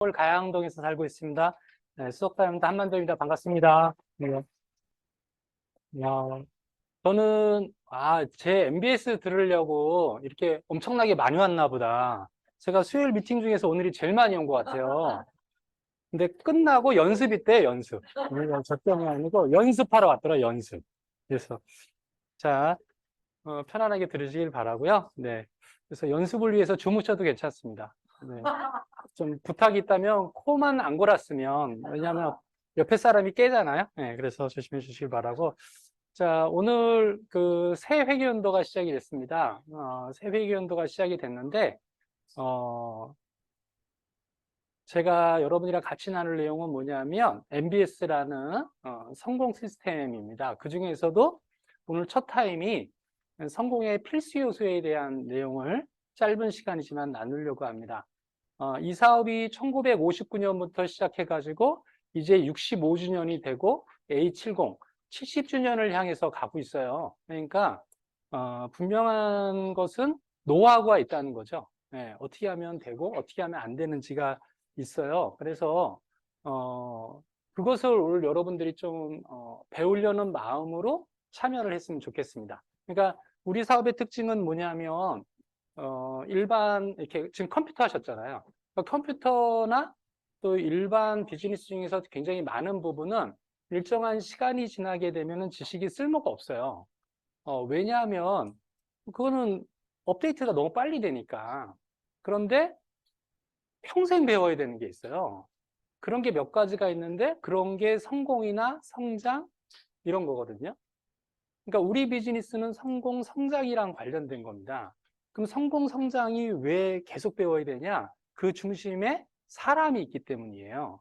서울 가양동에서 살고 있습니다. 네, 수석사입니다. 한만정입니다. 반갑습니다. 네. 저는 제 MBS 들으려고 이렇게 엄청나게 많이 왔나 보다. 제가 수요일 미팅 중에서 오늘이 제일 많이 온 것 같아요. 근데 끝나고 연습이 때 연습. 저 때문에 아니고 연습하러 왔더라, 연습. 그래서 자, 편안하게 들으시길 바라고요. 네. 그래서 연습을 위해서 주무셔도 괜찮습니다. 네. 좀 부탁이 있다면 코만 안 골았으면, 왜냐하면 옆에 사람이 깨잖아요. 네, 그래서 조심해 주시길 바라고. 자, 오늘 그 새 회계연도가 시작이 됐습니다. 새 회계연도가 시작이 됐는데, 제가 여러분이랑 같이 나눌 내용은 뭐냐면 MBS라는 성공 시스템입니다. 그 중에서도 오늘 첫 타임이 성공의 필수 요소에 대한 내용을 짧은 시간이지만 나누려고 합니다. 이 사업이 1959년부터 시작해가지고 이제 65주년이 되고 A70, 70주년을 향해서 가고 있어요. 그러니까 분명한 것은 노하우가 있다는 거죠. 네, 어떻게 하면 되고 어떻게 하면 안 되는지가 있어요. 그래서 그것을 오늘 여러분들이 좀 배우려는 마음으로 참여를 했으면 좋겠습니다. 그러니까 우리 사업의 특징은 뭐냐면 일반 이렇게 지금 컴퓨터 하셨잖아요. 그러니까 컴퓨터나 또 일반 비즈니스 중에서 굉장히 많은 부분은 일정한 시간이 지나게 되면은 지식이 쓸모가 없어요. 왜냐하면 그거는 업데이트가 너무 빨리 되니까. 그런데 평생 배워야 되는 게 있어요. 그런 게 몇 가지가 있는데 그런 게 성공이나 성장 이런 거거든요. 그러니까 우리 비즈니스는 성공, 성장이랑 관련된 겁니다. 그럼 성공, 성장이 왜 계속 배워야 되냐? 그 중심에 사람이 있기 때문이에요.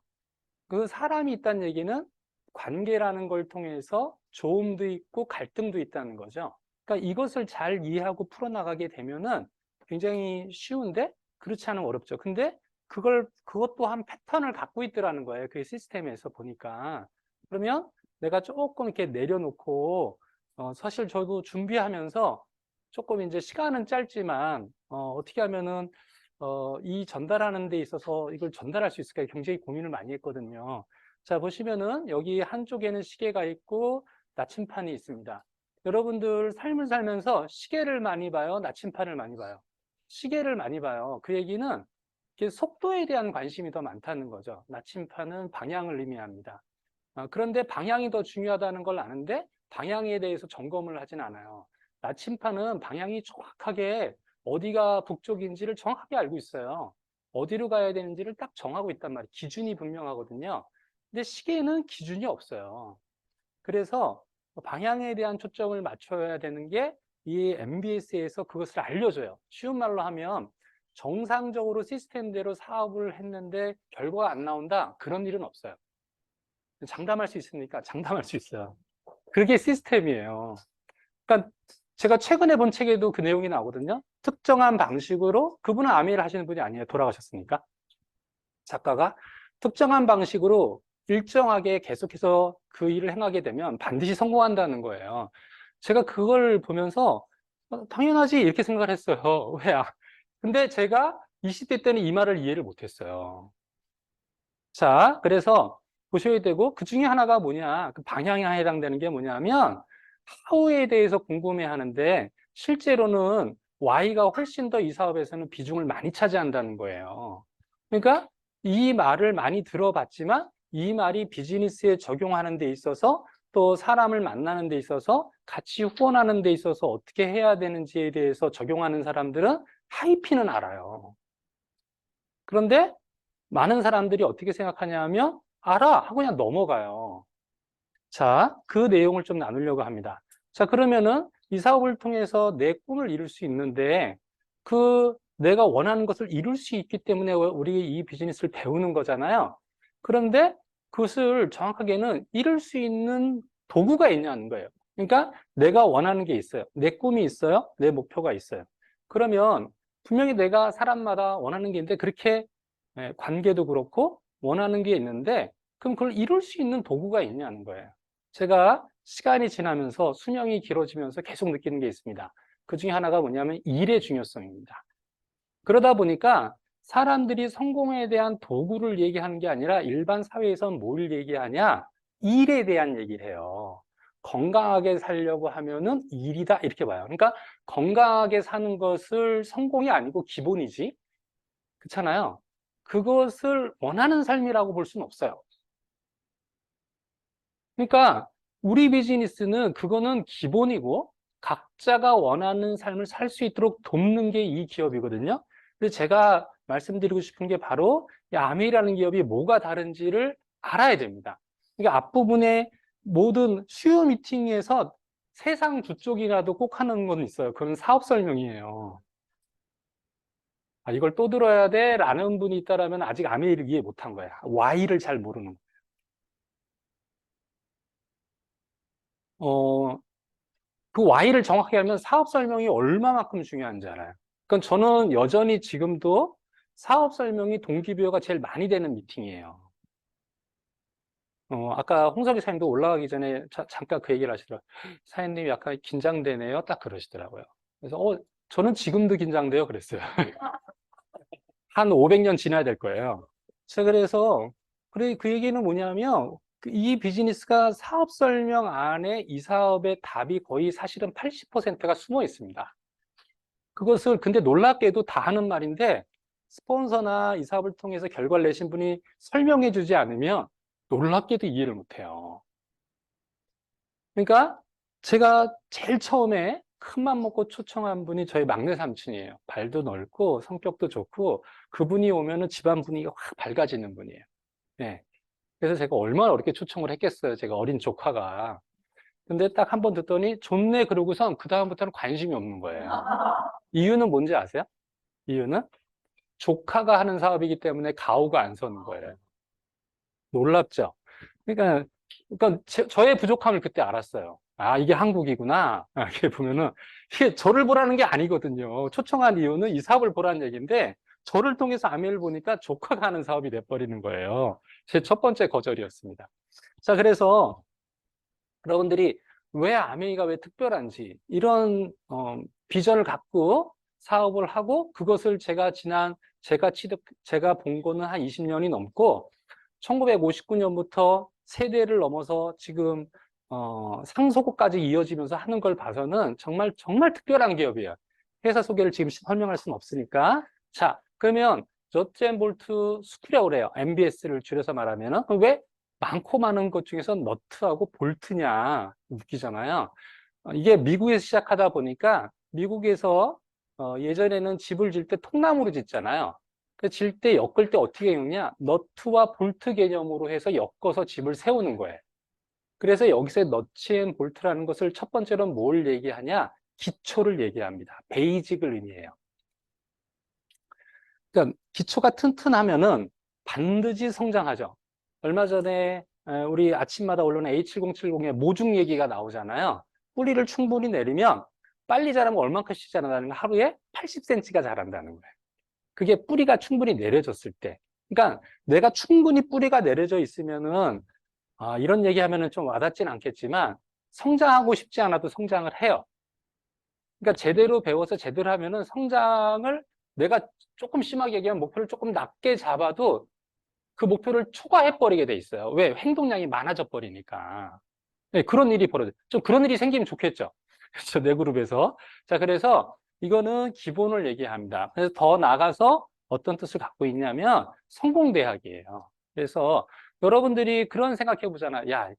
그 사람이 있다는 얘기는 관계라는 걸 통해서 좋음도 있고 갈등도 있다는 거죠. 그러니까 이것을 잘 이해하고 풀어나가게 되면은 굉장히 쉬운데 그렇지 않으면 어렵죠. 근데 그것 또한 패턴을 갖고 있더라는 거예요. 그 시스템에서 보니까. 그러면 내가 조금 이렇게 내려놓고, 사실 저도 준비하면서 조금 이제 시간은 짧지만, 어떻게 하면은 이 전달하는 데 있어서 이걸 전달할 수 있을까 굉장히 고민을 많이 했거든요. 자, 보시면은 여기 한쪽에는 시계가 있고 나침판이 있습니다. 여러분들 삶을 살면서 시계를 많이 봐요? 나침판을 많이 봐요? 시계를 많이 봐요. 그 얘기는 속도에 대한 관심이 더 많다는 거죠. 나침판은 방향을 의미합니다. 그런데 방향이 더 중요하다는 걸 아는데 방향에 대해서 점검을 하진 않아요. 나침판은 방향이 정확하게 어디가 북쪽인지를 정확하게 알고 있어요. 어디로 가야 되는지를 딱 정하고 있단 말이에요. 기준이 분명하거든요. 근데 시계는 기준이 없어요. 그래서 방향에 대한 초점을 맞춰야 되는 게 이 MBS에서 그것을 알려줘요. 쉬운 말로 하면 정상적으로 시스템대로 사업을 했는데 결과가 안 나온다? 그런 일은 없어요. 장담할 수 있으니까 장담할 수 있어요. 그게 시스템이에요. 그러니까 제가 최근에 본 책에도 그 내용이 나오거든요. 특정한 방식으로, 그분은 아메일 하시는 분이 아니에요. 돌아가셨으니까. 작가가 특정한 방식으로 일정하게 계속해서 그 일을 행하게 되면 반드시 성공한다는 거예요. 제가 그걸 보면서 당연하지 이렇게 생각을 했어요. 왜야? 근데 제가 20대 때는 이 말을 이해를 못했어요. 자, 그래서 보셔야 되고 그 중에 하나가 뭐냐? 그 방향에 해당되는 게 뭐냐면 하우에 대해서 궁금해 하는데 실제로는 Y가 훨씬 더 이 사업에서는 비중을 많이 차지한다는 거예요. 그러니까 이 말을 많이 들어봤지만 이 말이 비즈니스에 적용하는 데 있어서 또 사람을 만나는 데 있어서 같이 후원하는 데 있어서 어떻게 해야 되는지에 대해서 적용하는 사람들은 하이피는 알아요. 그런데 많은 사람들이 어떻게 생각하냐면 알아 하고 그냥 넘어가요. 자, 그 내용을 좀 나누려고 합니다. 자, 그러면은 이 사업을 통해서 내 꿈을 이룰 수 있는데 그 내가 원하는 것을 이룰 수 있기 때문에 우리 이 비즈니스를 배우는 거잖아요. 그런데 그것을 정확하게는 이룰 수 있는 도구가 있냐는 거예요. 그러니까 내가 원하는 게 있어요. 내 꿈이 있어요. 내 목표가 있어요. 그러면 분명히 내가 사람마다 원하는 게 있는데 그렇게 관계도 그렇고 원하는 게 있는데 그럼 그걸 이룰 수 있는 도구가 있냐는 거예요. 제가 시간이 지나면서 수명이 길어지면서 계속 느끼는 게 있습니다. 그 중에 하나가 뭐냐면 일의 중요성입니다. 그러다 보니까 사람들이 성공에 대한 도구를 얘기하는 게 아니라 일반 사회에선 뭘 얘기하냐? 일에 대한 얘기를 해요. 건강하게 살려고 하면은 일이다 이렇게 봐요. 그러니까 건강하게 사는 것을 성공이 아니고 기본이지. 그렇잖아요. 그것을 원하는 삶이라고 볼 수는 없어요. 그러니까 우리 비즈니스는 그거는 기본이고 각자가 원하는 삶을 살 수 있도록 돕는 게 이 기업이거든요. 근데 제가 말씀드리고 싶은 게 바로 이 아메이라는 기업이 뭐가 다른지를 알아야 됩니다. 그러니까 앞부분에 모든 수요 미팅에서 세상 두 쪽이라도 꼭 하는 건 있어요. 그건 사업 설명이에요. 아, 이걸 또 들어야 돼? 라는 분이 있다라면 아직 아메이를 이해 못한 거야. Y를 잘 모르는 거야. 그 Y를 정확히 하면 사업 설명이 얼마만큼 중요한지 알아요. 그러니까 저는 여전히 지금도 사업 설명이 동기부여가 제일 많이 되는 미팅이에요. 아까 홍석희 사장님도 올라가기 전에 잠깐 그 얘기를 하시더라고요. 사장님이 약간 긴장되네요. 딱 그러시더라고요. 그래서, 저는 지금도 긴장돼요. 그랬어요. 한 500년 지나야 될 거예요. 자, 그래서, 그래, 그 얘기는 뭐냐면, 이 비즈니스가 사업 설명 안에 이 사업의 답이 거의 사실은 80%가 숨어 있습니다. 그것을 근데 놀랍게도 다 하는 말인데 스폰서나 이 사업을 통해서 결과를 내신 분이 설명해 주지 않으면 놀랍게도 이해를 못 해요. 그러니까 제가 제일 처음에 큰맘 먹고 초청한 분이 저희 막내 삼촌이에요. 발도 넓고 성격도 좋고 그분이 오면은 집안 분위기가 확 밝아지는 분이에요. 네. 그래서 제가 얼마나 어렵게 초청을 했겠어요. 제가 어린 조카가. 근데 딱 한 번 듣더니 좋네 그러고선 그다음부터는 관심이 없는 거예요. 이유는 뭔지 아세요? 이유는 조카가 하는 사업이기 때문에 가오가 안 서는 거예요. 놀랍죠? 그러니까 저의 부족함을 그때 알았어요. 아, 이게 한국이구나. 이렇게 보면은, 이게 저를 보라는 게 아니거든요. 초청한 이유는 이 사업을 보라는 얘기인데, 저를 통해서 아메를 보니까 조카가 하는 사업이 돼버리는 거예요. 제 첫 번째 거절이었습니다. 자, 그래서 여러분들이 왜 아메이가 왜 특별한지, 이런, 비전을 갖고 사업을 하고, 그것을 제가 본 거는 한 20년이 넘고, 1959년부터 세대를 넘어서 지금 상속까지 이어지면서 하는 걸 봐서는 정말 정말 특별한 기업이에요. 회사 소개를 지금 설명할 수는 없으니까. 자, 그러면 넛앤볼트 스쿨이라고 그래요. MBS를 줄여서 말하면은 왜 많고 많은 것 중에서 너트하고 볼트냐 웃기잖아요. 이게 미국에서 시작하다 보니까 미국에서 예전에는 집을 질 때 통나무로 짓잖아요. 질 때 엮을 때 어떻게 엮냐? 너트와 볼트 개념으로 해서 엮어서 집을 세우는 거예요. 그래서 여기서 너츠 앤 볼트라는 것을 첫 번째로 뭘 얘기하냐? 기초를 얘기합니다. 베이직을 의미해요. 그러니까 기초가 튼튼하면은 반드시 성장하죠. 얼마 전에 우리 아침마다 올라오는 A7070의 모중 얘기가 나오잖아요. 뿌리를 충분히 내리면 빨리 자라면 얼만큼씩 자란다는 거 하루에 80cm가 자란다는 거예요. 그게 뿌리가 충분히 내려졌을 때. 그러니까 내가 충분히 뿌리가 내려져 있으면은 이런 얘기하면은 좀 와닿진 않겠지만 성장하고 싶지 않아도 성장을 해요. 그러니까 제대로 배워서 제대로 하면은 성장을 내가 조금 심하게 얘기하면 목표를 조금 낮게 잡아도 그 목표를 초과해 버리게 돼 있어요. 왜? 행동량이 많아져 버리니까. 네, 그런 일이 벌어져요. 좀 그런 일이 생기면 좋겠죠. 그렇죠. 내 그룹에서. 자, 그래서 이거는 기본을 얘기합니다. 그래서 더 나가서 어떤 뜻을 갖고 있냐면 성공대학이에요. 그래서 여러분들이 그런 생각해 보잖아. 야,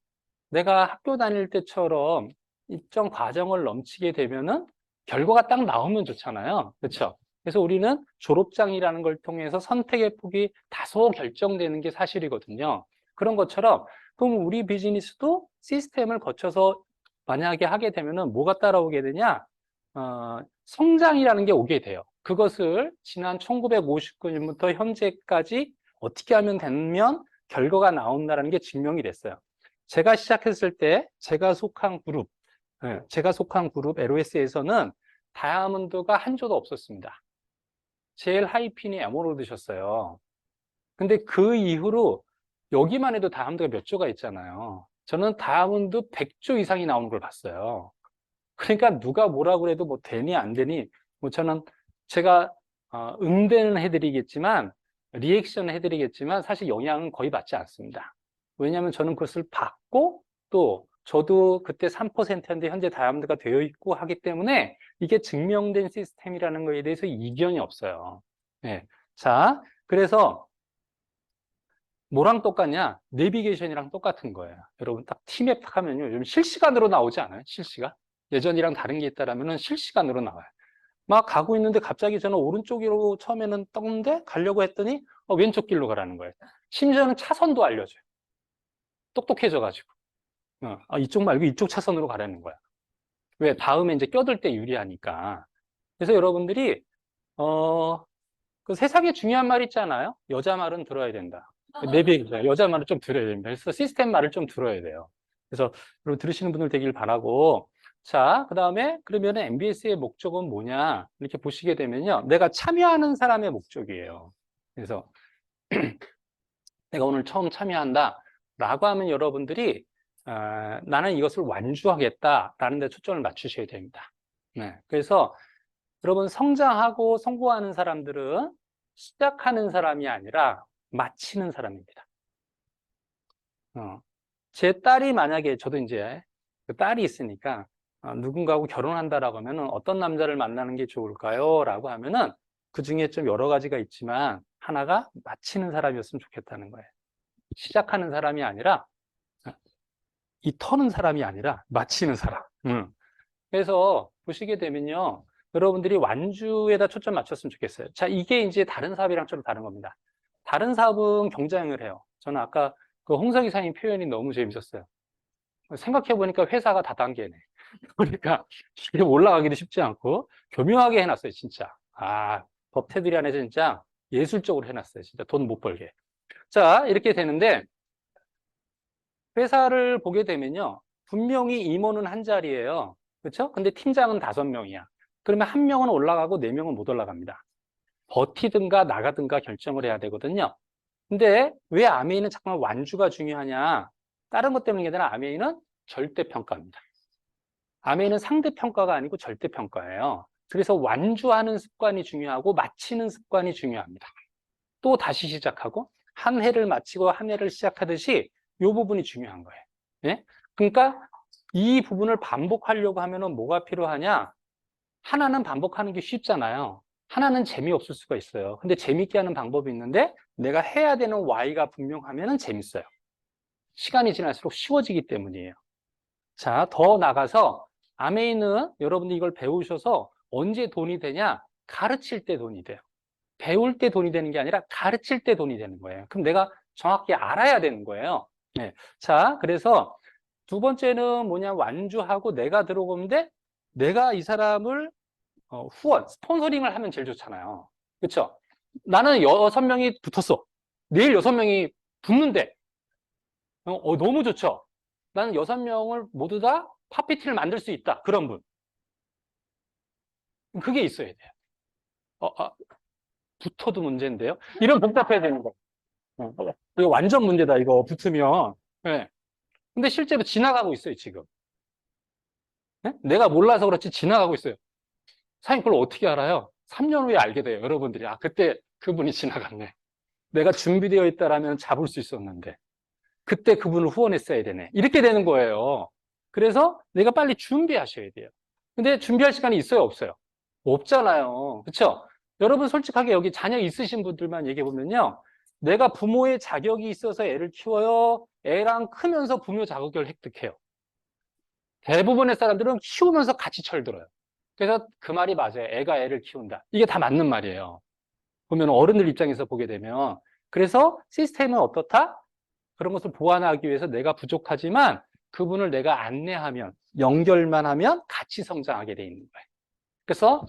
내가 학교 다닐 때처럼 일정 과정을 넘치게 되면은 결과가 딱 나오면 좋잖아요. 그렇죠? 그래서 우리는 졸업장이라는 걸 통해서 선택의 폭이 다소 결정되는 게 사실이거든요. 그런 것처럼 그럼 우리 비즈니스도 시스템을 거쳐서 만약에 하게 되면은 뭐가 따라오게 되냐? 성장이라는 게 오게 돼요. 그것을 지난 1959년부터 현재까지 어떻게 하면 되면 결과가 나온다는 게 증명이 됐어요. 제가 시작했을 때 제가 속한 그룹 LOS에서는 다이아몬드가 한 조도 없었습니다. 제일 하이핀이 에메랄드셨어요. 근데 그 이후로 여기만 해도 다이아몬드가 몇 조가 있잖아요. 저는 다이아몬드 100조 이상이 나오는 걸 봤어요. 그러니까 누가 뭐라고 해도 뭐 되니 안 되니 뭐 저는 제가 응대는 해드리겠지만, 리액션은 해드리겠지만, 사실 영향은 거의 받지 않습니다. 왜냐하면 저는 그것을 받고, 또 저도 그때 3%였는데 현재 다이아몬드가 되어 있고 하기 때문에 이게 증명된 시스템이라는 거에 대해서 이견이 없어요. 네. 자, 그래서 뭐랑 똑같냐? 내비게이션이랑 똑같은 거예요. 여러분 딱 T맵 딱 하면요. 요즘 실시간으로 나오지 않아요? 실시간? 예전이랑 다른 게 있다라면은 실시간으로 나와요. 막 가고 있는데 갑자기 저는 오른쪽으로 처음에는 떴는데 가려고 했더니 왼쪽 길로 가라는 거예요. 심지어는 차선도 알려줘요. 똑똑해져가지고. 이쪽 말고 이쪽 차선으로 가라는 거야. 왜? 다음에 이제 껴들 때 유리하니까. 그래서 여러분들이, 그 세상에 중요한 말 있잖아요. 여자 말은 들어야 된다. 여자 말을 좀 들어야 됩니다. 그래서 시스템 말을 좀 들어야 돼요. 그래서 여러분 들으시는 분들 되길 바라고. 자, 그 다음에 그러면 MBS의 목적은 뭐냐? 이렇게 보시게 되면요. 내가 참여하는 사람의 목적이에요. 그래서 내가 오늘 처음 참여한다 라고 하면 여러분들이 나는 이것을 완주하겠다라는 데 초점을 맞추셔야 됩니다. 네. 그래서 여러분 성장하고 성공하는 사람들은 시작하는 사람이 아니라 마치는 사람입니다. 제 딸이 만약에 저도 이제 그 딸이 있으니까 누군가하고 결혼한다라고 하면은 어떤 남자를 만나는 게 좋을까요? 라고 하면은 그 중에 좀 여러 가지가 있지만 하나가 마치는 사람이었으면 좋겠다는 거예요. 시작하는 사람이 아니라 이 터는 사람이 아니라 마치는 사람. 그래서 보시게 되면요. 여러분들이 완주에다 초점 맞췄으면 좋겠어요. 자, 이게 이제 다른 사업이랑 좀 다른 겁니다. 다른 사업은 경쟁을 해요. 저는 아까 그 홍석 이사님 표현이 너무 재밌었어요. 생각해보니까 회사가 다단계네. 그러니까 이게 올라가기도 쉽지 않고 교묘하게 해놨어요, 진짜. 법 테두리 안에서 진짜 예술적으로 해놨어요. 진짜 돈 못 벌게. 자, 이렇게 되는데 회사를 보게 되면요. 분명히 임원은 한 자리예요. 그렇죠? 근데 팀장은 5명이야. 그러면 1명은 올라가고 4명은 못 올라갑니다. 버티든가 나가든가 결정을 해야 되거든요. 근데 왜 아메이는 잠깐 완주가 중요하냐? 다른 것 때문이 아니라 아메이는 절대평가입니다. 아메이는 상대평가가 아니고 절대평가예요. 그래서 완주하는 습관이 중요하고 마치는 습관이 중요합니다. 또 다시 시작하고 한 해를 마치고 한 해를 시작하듯이 이 부분이 중요한 거예요. 예? 그러니까 이 부분을 반복하려고 하면은 뭐가 필요하냐? 하나는 반복하는 게 쉽잖아요. 하나는 재미없을 수가 있어요. 근데 재밌게 하는 방법이 있는데 내가 해야 되는 Y가 분명하면은 재밌어요. 시간이 지날수록 쉬워지기 때문이에요. 자, 더 나가서 아메이는 여러분들이 이걸 배우셔서 언제 돈이 되냐? 가르칠 때 돈이 돼요. 배울 때 돈이 되는 게 아니라 가르칠 때 돈이 되는 거예요. 그럼 내가 정확히 알아야 되는 거예요. 네. 자, 그래서 두 번째는 뭐냐, 완주하고 내가 들어오는데 내가 이 사람을 후원, 스폰서링을 하면 제일 좋잖아요. 그렇죠? 나는 6명이 붙었어. 내일 6명이 붙는데 너무 좋죠? 나는 6명을 모두 다 PPT를 만들 수 있다. 그런 분. 그게 있어야 돼요. 붙어도 문제인데요? 이런 복잡해야 되는 거. 이거 완전 문제다, 이거 붙으면. 네. 근데 실제로 지나가고 있어요, 지금. 네? 내가 몰라서 그렇지 지나가고 있어요. 사장님, 그걸 어떻게 알아요? 3년 후에 알게 돼요, 여러분들이. 그때 그분이 지나갔네. 내가 준비되어 있다라면 잡을 수 있었는데. 그때 그분을 후원했어야 되네. 이렇게 되는 거예요. 그래서 내가 빨리 준비하셔야 돼요. 근데 준비할 시간이 있어요, 없어요? 없잖아요. 그렇죠? 여러분 솔직하게 여기 자녀 있으신 분들만 얘기해 보면요. 내가 부모의 자격이 있어서 애를 키워요. 애랑 크면서 부모 자격을 획득해요. 대부분의 사람들은 키우면서 같이 철들어요. 그래서 그 말이 맞아요. 애가 애를 키운다. 이게 다 맞는 말이에요. 보면 어른들 입장에서 보게 되면. 그래서 시스템은 어떻다? 그런 것을 보완하기 위해서 내가 부족하지만 그분을 내가 안내하면, 연결만 하면 같이 성장하게 돼 있는 거예요. 그래서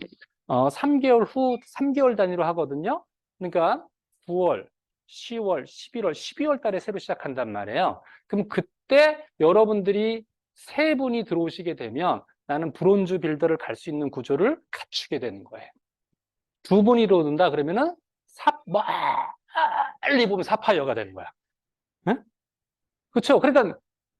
3개월 후 3개월 단위로 하거든요. 그러니까 9월, 10월, 11월, 12월 달에 새로 시작한단 말이에요. 그럼 그때 여러분들이 3분이 들어오시게 되면 나는 브론즈 빌더를 갈 수 있는 구조를 갖추게 되는 거예요. 2분이 들어온다 그러면은 빨리 보면 사파이어가 되는 거야. 응? 그렇죠? 그러니까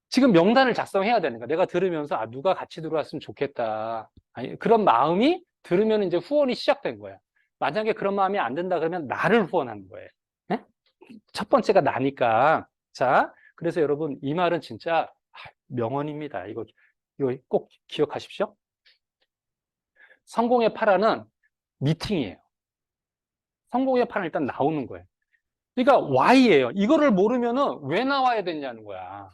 지금 명단을 작성해야 되는 거야. 내가 들으면서 누가 같이 들어왔으면 좋겠다. 아니, 그런 마음이 들으면 이제 후원이 시작된 거야. 만약에 그런 마음이 안 든다 그러면 나를 후원하는 거예요. 네? 첫 번째가 나니까. 자, 그래서 여러분 이 말은 진짜 명언입니다. 이거 꼭 기억하십시오. 성공의 파라는 미팅이에요. 성공의 파는 일단 나오는 거예요. 그러니까 Y예요. 이거를 모르면은 왜 나와야 되냐는 거야.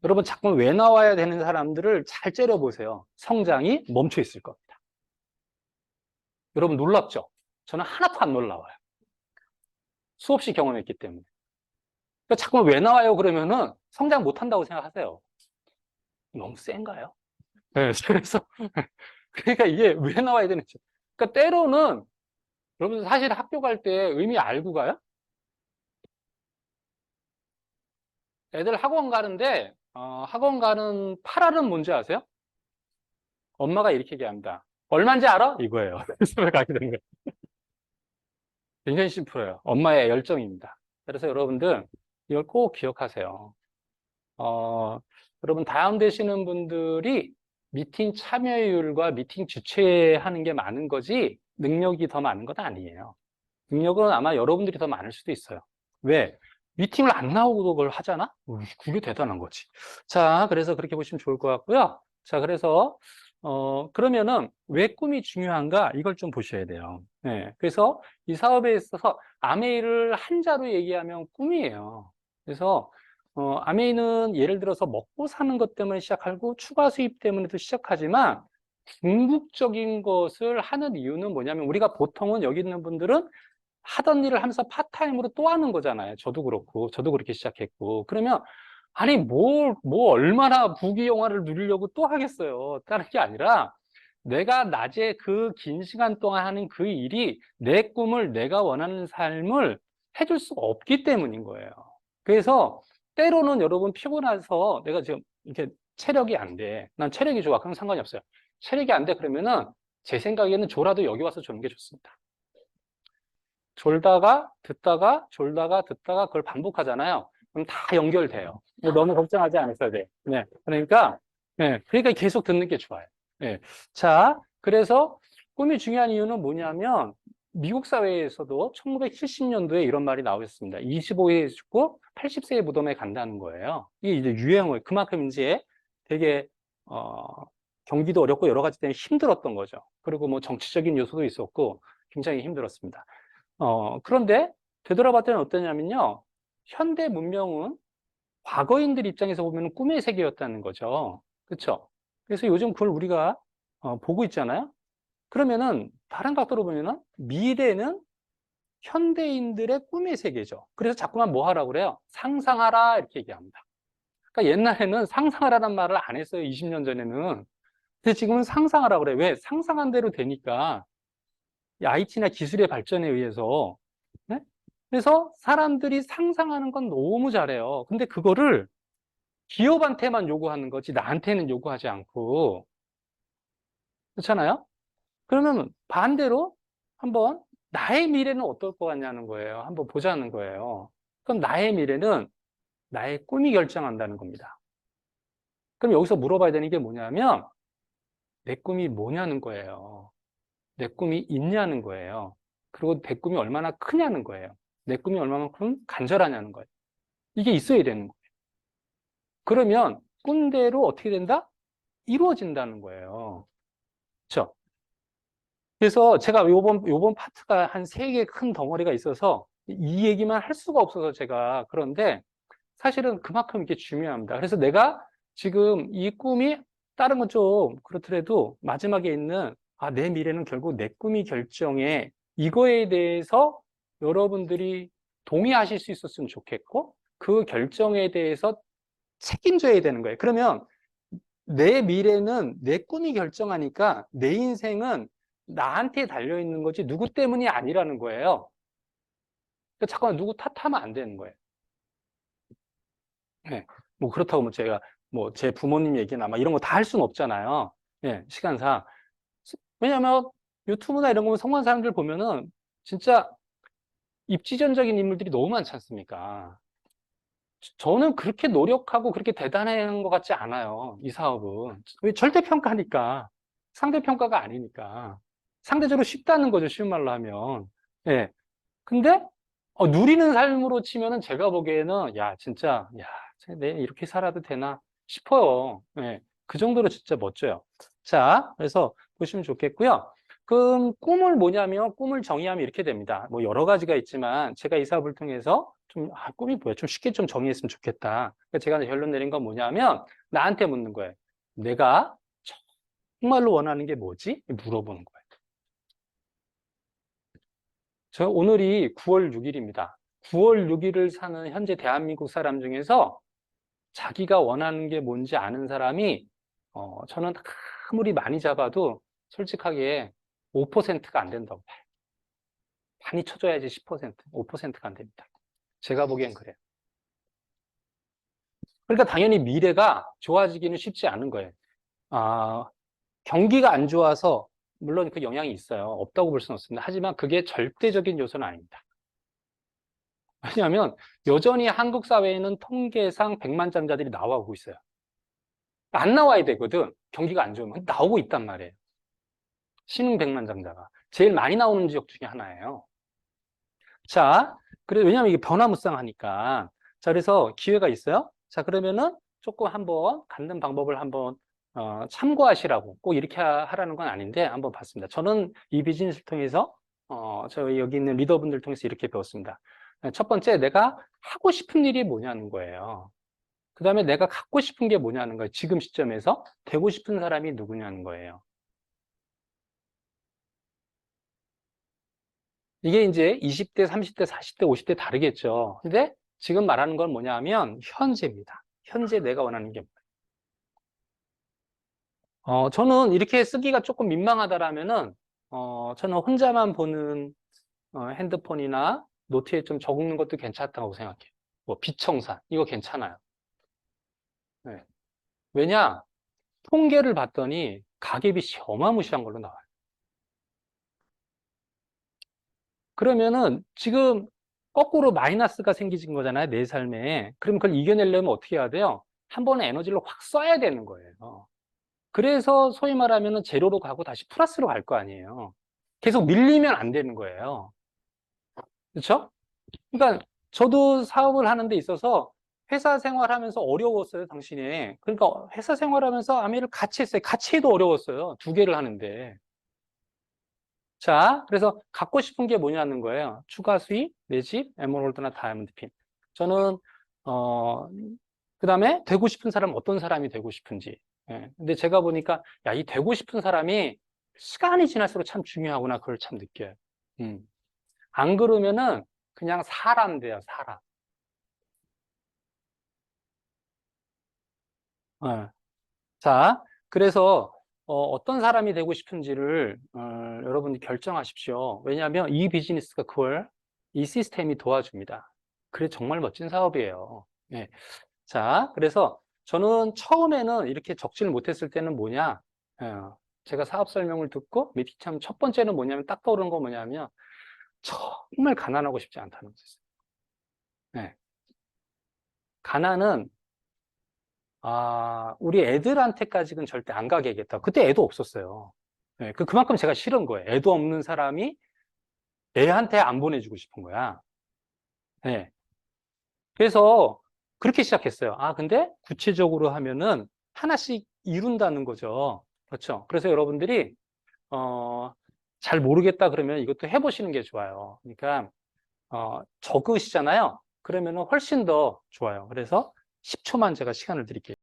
여러분 자꾸 왜 나와야 되는 사람들을 잘 째려보세요. 성장이 멈춰 있을 겁니다. 여러분 놀랍죠? 저는 하나도 안 놀라워요. 수없이 경험했기 때문에. 그러니까 자꾸 왜 나와요? 그러면은 성장 못 한다고 생각하세요. 너무 센가요? 네, 그래서 그러니까 이게 왜 나와야 되는지. 그러니까 때로는 여러분 사실 학교 갈 때 의미 알고 가요? 애들 학원 가는데 학원 가는 8알은 뭔지 아세요? 엄마가 이렇게 얘기합니다. 얼마인지 알아? 이거예요. 그래서 왜 가게 되는 거예요. 굉장히 심플해요. 엄마의 열정입니다. 그래서 여러분들 이걸 꼭 기억하세요. 어, 여러분 다운되시는 분들이 미팅 참여율과 미팅 주최하는 게 많은 거지 능력이 더 많은 건 아니에요. 능력은 아마 여러분들이 더 많을 수도 있어요. 왜? 미팅을 안 나오고 그걸 하잖아? 그게 대단한 거지. 자, 그래서 그렇게 보시면 좋을 것 같고요. 자, 그래서 그러면은 왜 꿈이 중요한가? 이걸 좀 보셔야 돼요. 네, 그래서 이 사업에 있어서 아메이를 한자로 얘기하면 꿈이에요. 그래서 아메이는 예를 들어서 먹고 사는 것 때문에 시작하고 추가 수입 때문에도 시작하지만 궁극적인 것을 하는 이유는 뭐냐면 우리가 보통은 여기 있는 분들은 하던 일을 하면서 파타임으로 또 하는 거잖아요. 저도 그렇고, 저도 그렇게 시작했고. 그러면, 아니, 얼마나 부귀영화를 누리려고 또 하겠어요. 다른 게 아니라, 내가 낮에 그 긴 시간 동안 하는 그 일이 내 꿈을, 내가 원하는 삶을 해줄 수가 없기 때문인 거예요. 그래서, 때로는 여러분 피곤해서 내가 지금 이렇게 체력이 안 돼. 난 체력이 좋아. 그럼 상관이 없어요. 체력이 안 돼. 그러면은, 제 생각에는 졸아도 여기 와서 조는 게 좋습니다. 졸다가 듣다가 졸다가 듣다가 그걸 반복하잖아요. 그럼 다 연결돼요. 너무 걱정하지 않으셔야 돼. 네. 그러니까 그러니까 계속 듣는 게 좋아요. 네. 자, 그래서 꿈이 중요한 이유는 뭐냐면 미국 사회에서도 1970년도에 이런 말이 나오셨습니다. 25세에 죽고 80세의 무덤에 간다는 거예요. 이게 이제 유행어예요. 그만큼 이제 되게 경기도 어렵고 여러 가지 때문에 힘들었던 거죠. 그리고 뭐 정치적인 요소도 있었고 굉장히 힘들었습니다. 그런데 되돌아봤더니 어떠냐면요. 현대 문명은 과거인들 입장에서 보면 꿈의 세계였다는 거죠. 그렇죠? 그래서 요즘 그걸 우리가 보고 있잖아요. 그러면은 다른 각도로 보면은 미래는 현대인들의 꿈의 세계죠. 그래서 자꾸만 뭐 하라고 그래요? 상상하라 이렇게 얘기합니다. 그러니까 옛날에는 상상하라는 말을 안 했어요. 20년 전에는. 근데 지금은 상상하라고 그래요. 왜? 상상한 대로 되니까 이 IT나 기술의 발전에 의해서 네? 그래서 사람들이 상상하는 건 너무 잘해요. 근데 그거를 기업한테만 요구하는 거지 나한테는 요구하지 않고 그렇잖아요? 그러면 반대로 한번 나의 미래는 어떨 것 같냐는 거예요. 한번 보자는 거예요. 그럼 나의 미래는 나의 꿈이 결정한다는 겁니다. 그럼 여기서 물어봐야 되는 게 뭐냐면 내 꿈이 뭐냐는 거예요. 내 꿈이 있냐는 거예요. 그리고 내 꿈이 얼마나 크냐는 거예요. 내 꿈이 얼마만큼 간절하냐는 거예요. 이게 있어야 되는 거예요. 그러면 꿈대로 어떻게 된다? 이루어진다는 거예요. 그렇죠? 그래서 제가 요번 파트가 한 세 개 큰 덩어리가 있어서 이 얘기만 할 수가 없어서 제가 그런데 사실은 그만큼 이게 중요합니다. 그래서 내가 지금 이 꿈이 다른 건 좀 그렇더라도 마지막에 있는 내 미래는 결국 내 꿈이 결정해 이거에 대해서 여러분들이 동의하실 수 있었으면 좋겠고 그 결정에 대해서 책임져야 되는 거예요. 그러면 내 미래는 내 꿈이 결정하니까 내 인생은 나한테 달려있는 거지 누구 때문이 아니라는 거예요. 그러니까 잠깐만 누구 탓하면 안 되는 거예요. 네. 뭐 그렇다고 뭐 제가 뭐 제 부모님 얘기나 막 이런 거 다 할 수는 없잖아요. 예, 시간상. 왜냐면 유튜브나 이런 거 보면 성공한 사람들 보면은 진짜 입지전적인 인물들이 너무 많지 않습니까? 저는 그렇게 노력하고 그렇게 대단한 것 같지 않아요. 이 사업은. 왜 절대평가니까. 상대평가가 아니니까. 상대적으로 쉽다는 거죠. 쉬운 말로 하면. 예. 근데 누리는 삶으로 치면은 제가 보기에는 야, 진짜 야, 내 이렇게 살아도 되나 싶어요. 예. 그 정도로 진짜 멋져요. 자, 그래서 보시면 좋겠고요. 그럼 꿈을 뭐냐면 꿈을 정의하면 이렇게 됩니다. 뭐 여러 가지가 있지만 제가 이 사업을 통해서 좀 꿈이 뭐야? 좀 쉽게 좀 정의했으면 좋겠다. 그러니까 제가 결론 내린 건 뭐냐면 나한테 묻는 거예요. 내가 정말로 원하는 게 뭐지? 물어보는 거예요. 저 오늘이 9월 6일입니다. 9월 6일을 사는 현재 대한민국 사람 중에서 자기가 원하는 게 뭔지 아는 사람이 저는 아무리 많이 잡아도 솔직하게 5%가 안 된다고 봐요. 많이 쳐줘야지 10%, 5%가 안 됩니다. 제가 보기엔 그래요. 그러니까 당연히 미래가 좋아지기는 쉽지 않은 거예요. 아, 경기가 안 좋아서 물론 그 영향이 있어요. 없다고 볼 수는 없습니다. 하지만 그게 절대적인 요소는 아닙니다. 왜냐하면 여전히 한국 사회에는 통계상 백만장자들이 나오고 있어요. 안 나와야 되거든. 경기가 안 좋으면 나오고 있단 말이에요. 신흥 백만장자가 제일 많이 나오는 지역 중에 하나예요. 자, 그래 왜냐하면 이게 변화무쌍하니까. 자, 그래서 기회가 있어요. 자, 그러면은 조금 한번 갖는 방법을 한번 참고하시라고 꼭 이렇게 하라는 건 아닌데 한번 봤습니다. 저는 이 비즈니스를 통해서 저희 여기 있는 리더분들 통해서 이렇게 배웠습니다. 첫 번째, 내가 하고 싶은 일이 뭐냐는 거예요. 그 다음에 내가 갖고 싶은 게 뭐냐는 거예요. 지금 시점에서 되고 싶은 사람이 누구냐는 거예요. 이게 이제 20대, 30대, 40대, 50대 다르겠죠. 근데 지금 말하는 건 뭐냐 하면 현재입니다. 현재 내가 원하는 게 뭐예요. 저는 이렇게 쓰기가 조금 민망하다라면은, 저는 혼자만 보는 핸드폰이나 노트에 좀 적는 것도 괜찮다고 생각해요. 뭐, 비청산, 이거 괜찮아요. 네. 왜냐? 통계를 봤더니 가계빚이 어마무시한 걸로 나와요. 그러면은 지금 거꾸로 마이너스가 생기진 거잖아요. 내 삶에. 그럼 그걸 이겨내려면 어떻게 해야 돼요? 한 번에 에너지를 확 써야 되는 거예요. 그래서 소위 말하면 제로로 가고 다시 플러스로 갈 거 아니에요. 계속 밀리면 안 되는 거예요. 그렇죠? 그러니까 저도 사업을 하는 데 있어서 회사 생활하면서 어려웠어요, 당신이. 그러니까 회사 생활하면서 아메를 같이 했어요. 같이 해도 어려웠어요. 두 개를 하는데. 자, 그래서 갖고 싶은 게 뭐냐는 거예요. 추가 수익, 내 집, 에메랄드나 다이아몬드 핀. 저는, 그 다음에 되고 싶은 사람은 어떤 사람이 되고 싶은지. 예. 근데 제가 보니까, 야, 이 되고 싶은 사람이 시간이 지날수록 참 중요하구나. 그걸 참 느껴요. 음. 안 그러면은 그냥 사람 돼요, 사람. 예. 자, 그래서 떤 사람이 되고 싶은지를 여러분이 결정하십시오. 왜냐하면 이 비즈니스가 그걸 이 시스템이 도와줍니다. 그래 정말 멋진 사업이에요. 예. 자, 그래서 저는 처음에는 이렇게 적지를 못했을 때는 뭐냐? 제가 사업 설명을 듣고 밑에 참 첫 번째는 뭐냐면 딱 떠오르는 거 뭐냐면 정말 가난하고 싶지 않다는 거였어요. 예. 가난은 우리 애들한테까지는 절대 안 가게겠다. 그때 애도 없었어요. 네, 그만큼 제가 싫은 거예요. 애도 없는 사람이 애한테 안 보내주고 싶은 거야. 네. 그래서 그렇게 시작했어요. 근데 구체적으로 하면은 하나씩 이룬다는 거죠. 그렇죠. 그래서 여러분들이, 잘 모르겠다 그러면 이것도 해보시는 게 좋아요. 그러니까, 적으시잖아요. 그러면은 훨씬 더 좋아요. 그래서 10초만 제가 시간을 드릴게요.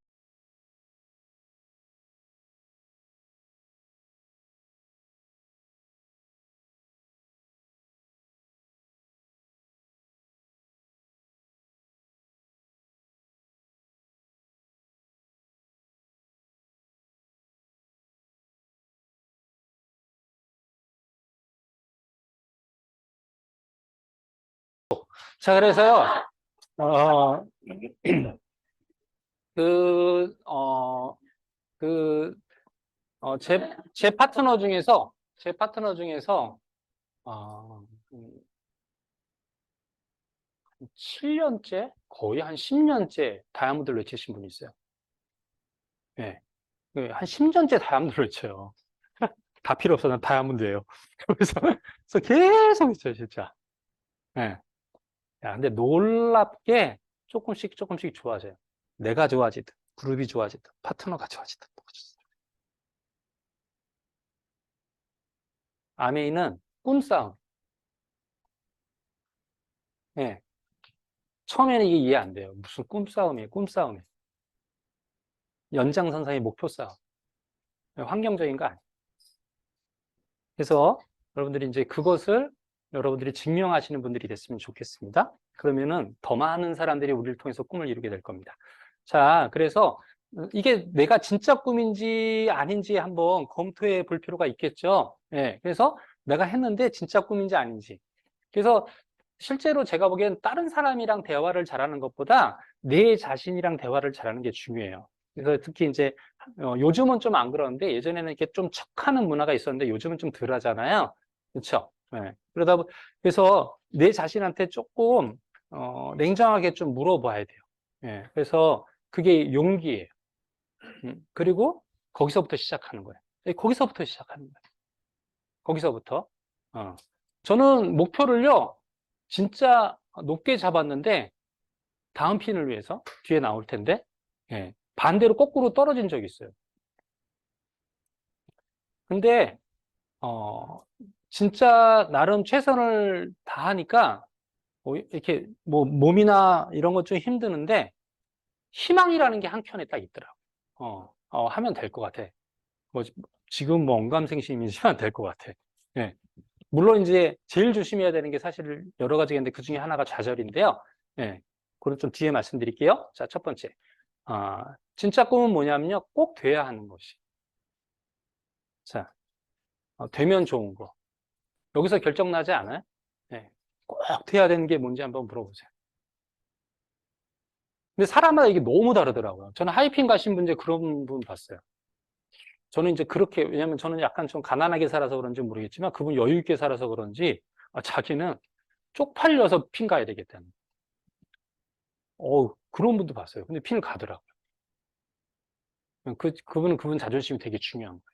자, 그래서요, 어, 그, 그, 제 파트너 중에서, 어, 7년째? 거의 한 10년째 다이아몬드를 외치신 분이 있어요. 예. 한 10년째 다이아몬드를 외쳐요. 다 필요 없어. 난 다이아몬드예요. 그래서 계속 있어요, 진짜. 예. 야, 근데 놀랍게 조금씩 좋아져요. 내가 좋아지든, 그룹이 좋아지든, 파트너가 좋아지든. 아메이는 꿈싸움. 예. 처음에는 이게 이해 안 돼요. 무슨 꿈싸움이에요, 꿈싸움이에요. 연장선상의 목표 싸움. 환경적인 거 아니에요. 그래서 여러분들이 이제 그것을 여러분들이 증명하시는 분들이 됐으면 좋겠습니다. 그러면은 더 많은 사람들이 우리를 통해서 꿈을 이루게 될 겁니다. 자, 그래서 이게 내가 진짜 꿈인지 아닌지 한번 검토해 볼 필요가 있겠죠. 예, 그래서 내가 했는데 진짜 꿈인지 아닌지. 그래서 실제로 제가 보기엔 다른 사람이랑 대화를 잘하는 것보다 내 자신이랑 대화를 잘하는 게 중요해요. 그래서 특히 이제 요즘은 좀 안 그러는데 예전에는 이렇게 좀 척하는 문화가 있었는데 요즘은 좀 덜 하잖아요. 그렇죠? 네. 그래서 내 자신한테 조금 냉정하게 좀 물어봐야 돼요. 예. 그래서 그게 용기예요. 그리고 거기서부터 시작하는 거예요. 거기서부터 시작하는 거예요. 거기서부터. 어. 저는 목표를요, 진짜 높게 잡았는데, 다음 핀을 위해서, 뒤에 나올 텐데, 예, 반대로 거꾸로 떨어진 적이 있어요. 근데, 어, 진짜 나름 최선을 다하니까, 뭐 이렇게, 뭐, 몸이나 이런 것 좀 힘드는데, 희망이라는 게 한켠에 딱 있더라고. 하면 될 것 같아. 뭐, 지금 뭐 언감생심이지만 될 것 같아. 예. 물론 이제 제일 조심해야 되는 게 사실 여러 가지가 있는데 그 중에 하나가 좌절인데요. 예. 그건 좀 뒤에 말씀드릴게요. 자, 첫 번째. 진짜 꿈은 뭐냐면요. 꼭 돼야 하는 것이. 자, 되면 좋은 거. 여기서 결정 나지 않아요? 예. 꼭 돼야 되는 게 뭔지 한번 물어보세요. 근데 사람마다 이게 너무 다르더라고요. 저는 하이핑 가신 분들 그런 분 봤어요. 저는 이제 그렇게, 왜냐면 저는 약간 좀 가난하게 살아서 그런지 모르겠지만 그분 여유 있게 살아서 그런지 자기는 쪽팔려서 핀 가야 되겠다는. 그런 분도 봤어요. 근데 핀을 가더라고요. 그분은 그분 자존심이 되게 중요한 거예요.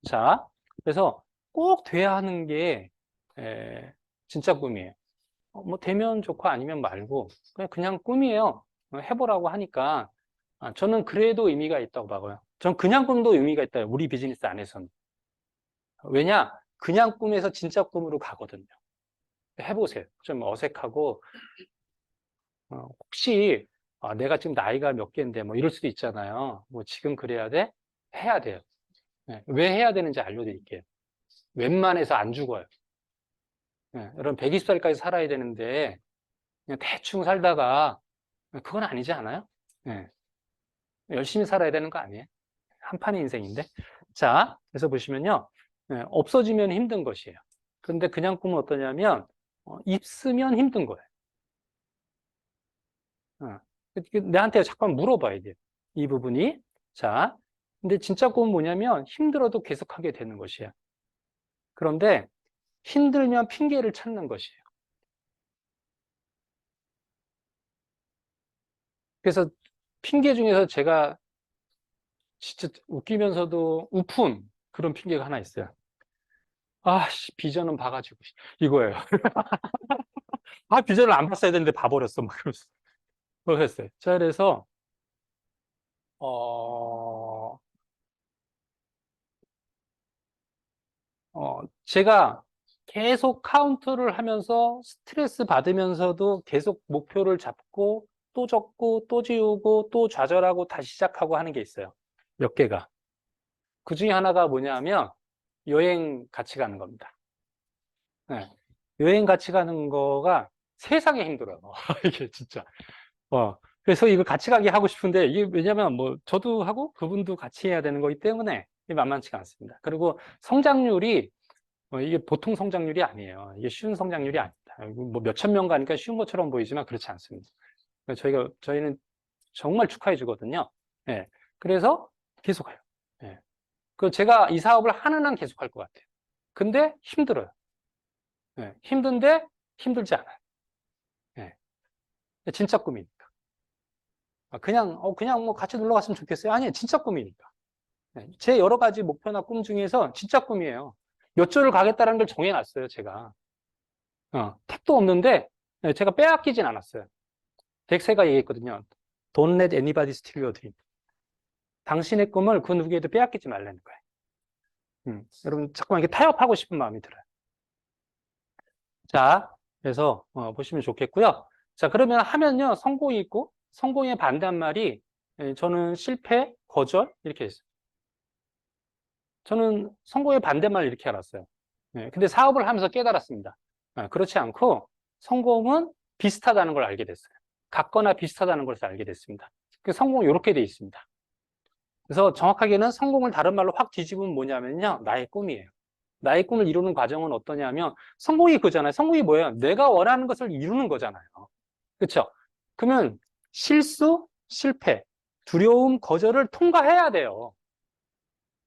자, 그래서 꼭 돼야 하는 게, 진짜 꿈이에요. 뭐, 되면 좋고 아니면 말고, 그냥 꿈이에요. 해보라고 하니까, 저는 그래도 의미가 있다고 봐요. 전 그냥 꿈도 의미가 있다. 우리 비즈니스 안에서는. 왜냐? 그냥 꿈에서 진짜 꿈으로 가거든요. 해보세요. 좀 어색하고, 혹시, 내가 지금 나이가 몇 개인데, 뭐 이럴 수도 있잖아요. 뭐 지금 그래야 돼? 해야 돼요. 네, 왜 해야 되는지 알려드릴게요. 웬만해서 안 죽어요. 네, 여러분 120살까지 살아야 되는데 그냥 대충 살다가 그건 아니지 않아요? 네, 열심히 살아야 되는 거 아니에요? 한 판의 인생인데. 자, 그래서 보시면요. 없어지면 힘든 것이에요. 그런데 그냥 꿈은 어떠냐면 있으면 힘든 거예요. 어, 내한테 잠깐 물어봐야 돼요. 이 부분이. 자, 근데 진짜 꿈은 뭐냐면 힘들어도 계속하게 되는 것이에요. 그런데 힘들면 핑계를 찾는 것이에요. 그래서 핑계 중에서 제가 진짜 웃기면서도 우픈 그런 핑계가 하나 있어요. 비전은 봐가지고 이거예요. 비전을 안 봤어야 되는데 봐버렸어. 막 그러면서 그랬어요. 자, 그래서 어, 제가 계속 카운터를 하면서 스트레스 받으면서도 계속 목표를 잡고 또 적고 또 지우고 또 좌절하고 다시 시작하고 하는 게 있어요. 몇 개가. 그 중에 하나가 뭐냐면 여행 같이 가는 겁니다. 네. 여행 같이 가는 거가 세상에 힘들어요. 이게 진짜. 그래서 이거 같이 가게 하고 싶은데, 이게 왜냐면 뭐, 저도 하고 그분도 같이 해야 되는 거기 때문에 이게 만만치가 않습니다. 그리고 성장률이, 이게 보통 성장률이 아니에요. 이게 쉬운 성장률이 아닙니다. 뭐 몇천 명 가니까 쉬운 것처럼 보이지만 그렇지 않습니다. 저희는 정말 축하해 주거든요. 예. 그래서 계속 해요. 예. 제가 이 사업을 하는 한 계속 할 것 같아요. 근데 힘들어요. 예. 힘든데 힘들지 않아요. 예. 진짜 꿈이니까. 그냥 뭐 같이 놀러 갔으면 좋겠어요. 아니에요. 진짜 꿈이니까. 제 여러 가지 목표나 꿈 중에서 진짜 꿈이에요. 몇 조를 가겠다는 걸 정해놨어요, 제가. 택도 없는데, 제가 빼앗기진 않았어요. 덱세가 얘기했거든요. Don't let anybody steal your dream. 당신의 꿈을 그 누구에도 빼앗기지 말라는 거예요. 여러분, 자꾸만 이렇게 타협하고 싶은 마음이 들어요. 자, 그래서 보시면 좋겠고요. 자, 그러면 하면요, 성공이 있고, 성공의 반대말이 저는 실패, 거절 이렇게 했어요. 저는 성공의 반대말 이렇게 알았어요. 근데 사업을 하면서 깨달았습니다. 그렇지 않고 성공은 비슷하다는 걸 알게 됐어요. 같거나 비슷하다는 것을 알게 됐습니다. 성공은 이렇게 돼 있습니다. 그래서 정확하게는 성공을 다른 말로 확 뒤집으면 뭐냐면요, 나의 꿈이에요. 나의 꿈을 이루는 과정은 어떠냐면 성공이 그잖아요. 성공이 뭐예요? 내가 원하는 것을 이루는 거잖아요. 그렇죠? 그러면 실수, 실패, 두려움, 거절을 통과해야 돼요.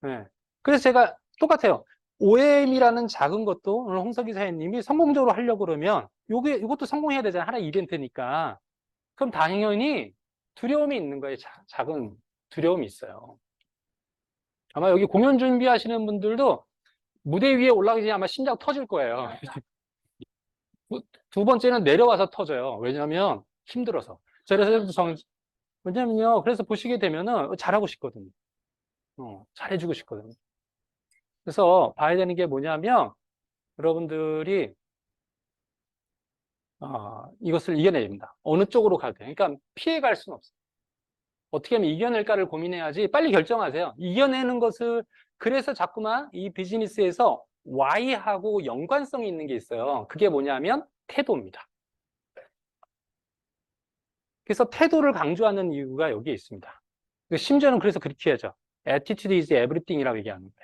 네. 그래서 제가 똑같아요. OM이라는 작은 것도 오늘 홍석기 사장님이 성공적으로 하려고 그러면 이것도 성공해야 되잖아요. 하나의 이벤트니까. 그럼 당연히 두려움이 있는 거예요. 작은 두려움이 있어요. 아마 여기 공연 준비하시는 분들도 무대 위에 올라가기 전에 아마 심장 터질 거예요. 두 번째는 내려와서 터져요. 왜냐하면 힘들어서. 그래서 왜냐면요. 그래서 보시게 되면은 잘하고 싶거든요. 잘해주고 싶거든요. 그래서 봐야 되는 게 뭐냐면 여러분들이 이것을 이겨내야 됩니다. 어느 쪽으로 가도 돼요. 그러니까 피해갈 수는 없어요. 어떻게 하면 이겨낼까를 고민해야지 빨리 결정하세요. 이겨내는 것을 그래서 자꾸만 이 비즈니스에서 Y하고 연관성이 있는 게 있어요. 그게 뭐냐면 태도입니다. 그래서 태도를 강조하는 이유가 여기에 있습니다. 심지어는 그래서 그렇게 하죠. Attitude is everything이라고 얘기하는데.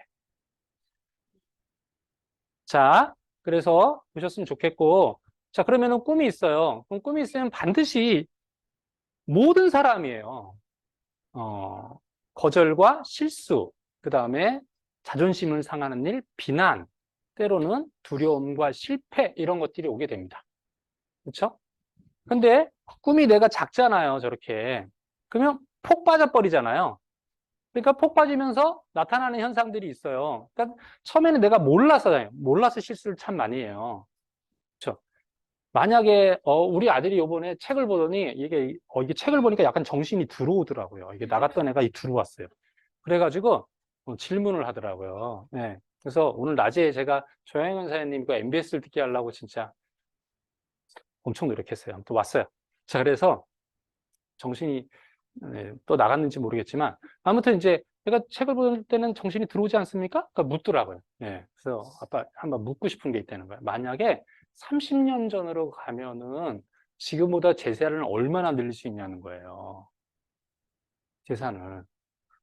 자, 그래서 보셨으면 좋겠고, 자, 그러면은 꿈이 있어요. 그럼 꿈이 있으면 반드시 모든 사람이에요. 거절과 실수, 그 다음에 자존심을 상하는 일, 비난, 때로는 두려움과 실패, 이런 것들이 오게 됩니다. 그렇죠? 근데 꿈이 내가 작잖아요, 저렇게. 그러면 폭 빠져버리잖아요. 그러니까 폭 빠지면서 나타나는 현상들이 있어요. 그러니까 처음에는 내가 몰라서 실수를 참 많이 해요. 그렇죠? 만약에 우리 아들이 요번에 책을 보더니 이게 책을 보니까 약간 정신이 들어오더라고요. 이게 나갔던 애가 들어왔어요. 그래가지고 질문을 하더라고요. 네. 그래서 오늘 낮에 제가 조양현 사장님과 MBS를 듣게 하려고 진짜 엄청 노력했어요. 또 왔어요. 자, 그래서 정신이 또 나갔는지 모르겠지만 아무튼 이제 제가 책을 볼 때는 정신이 들어오지 않습니까? 그러니까 묻더라고요. 예. 그래서 아빠 한번 묻고 싶은 게 있다는 거예요. 만약에 30년 전으로 가면은 지금보다 재산을 얼마나 늘릴 수 있냐는 거예요. 재산을.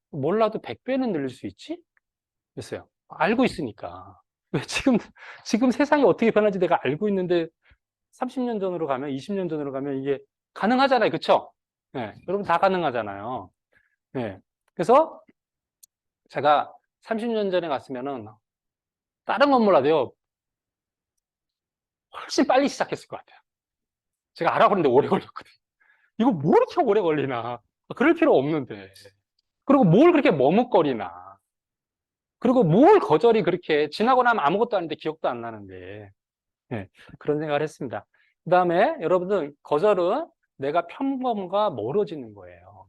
몰라도 100배는 늘릴 수 있지? 그랬어요. 알고 있으니까. 왜 지금 세상이 어떻게 변할지 내가 알고 있는데 30년 전으로 가면, 20년 전으로 가면 이게 가능하잖아요. 그쵸? 네, 여러분 다 가능하잖아요. 네. 그래서 제가 30년 전에 갔으면은 다른 건 몰라도요. 훨씬 빨리 시작했을 것 같아요. 제가 알아보는데 오래 걸렸거든요. 이거 뭐 이렇게 오래 걸리나. 그럴 필요 없는데. 그리고 뭘 그렇게 머뭇거리나. 그리고 뭘 거절이 그렇게 지나고 나면 아무것도 아닌데 기억도 안 나는데. 네, 그런 생각을 했습니다. 그 다음에 여러분들 거절은 내가 평범과 멀어지는 거예요.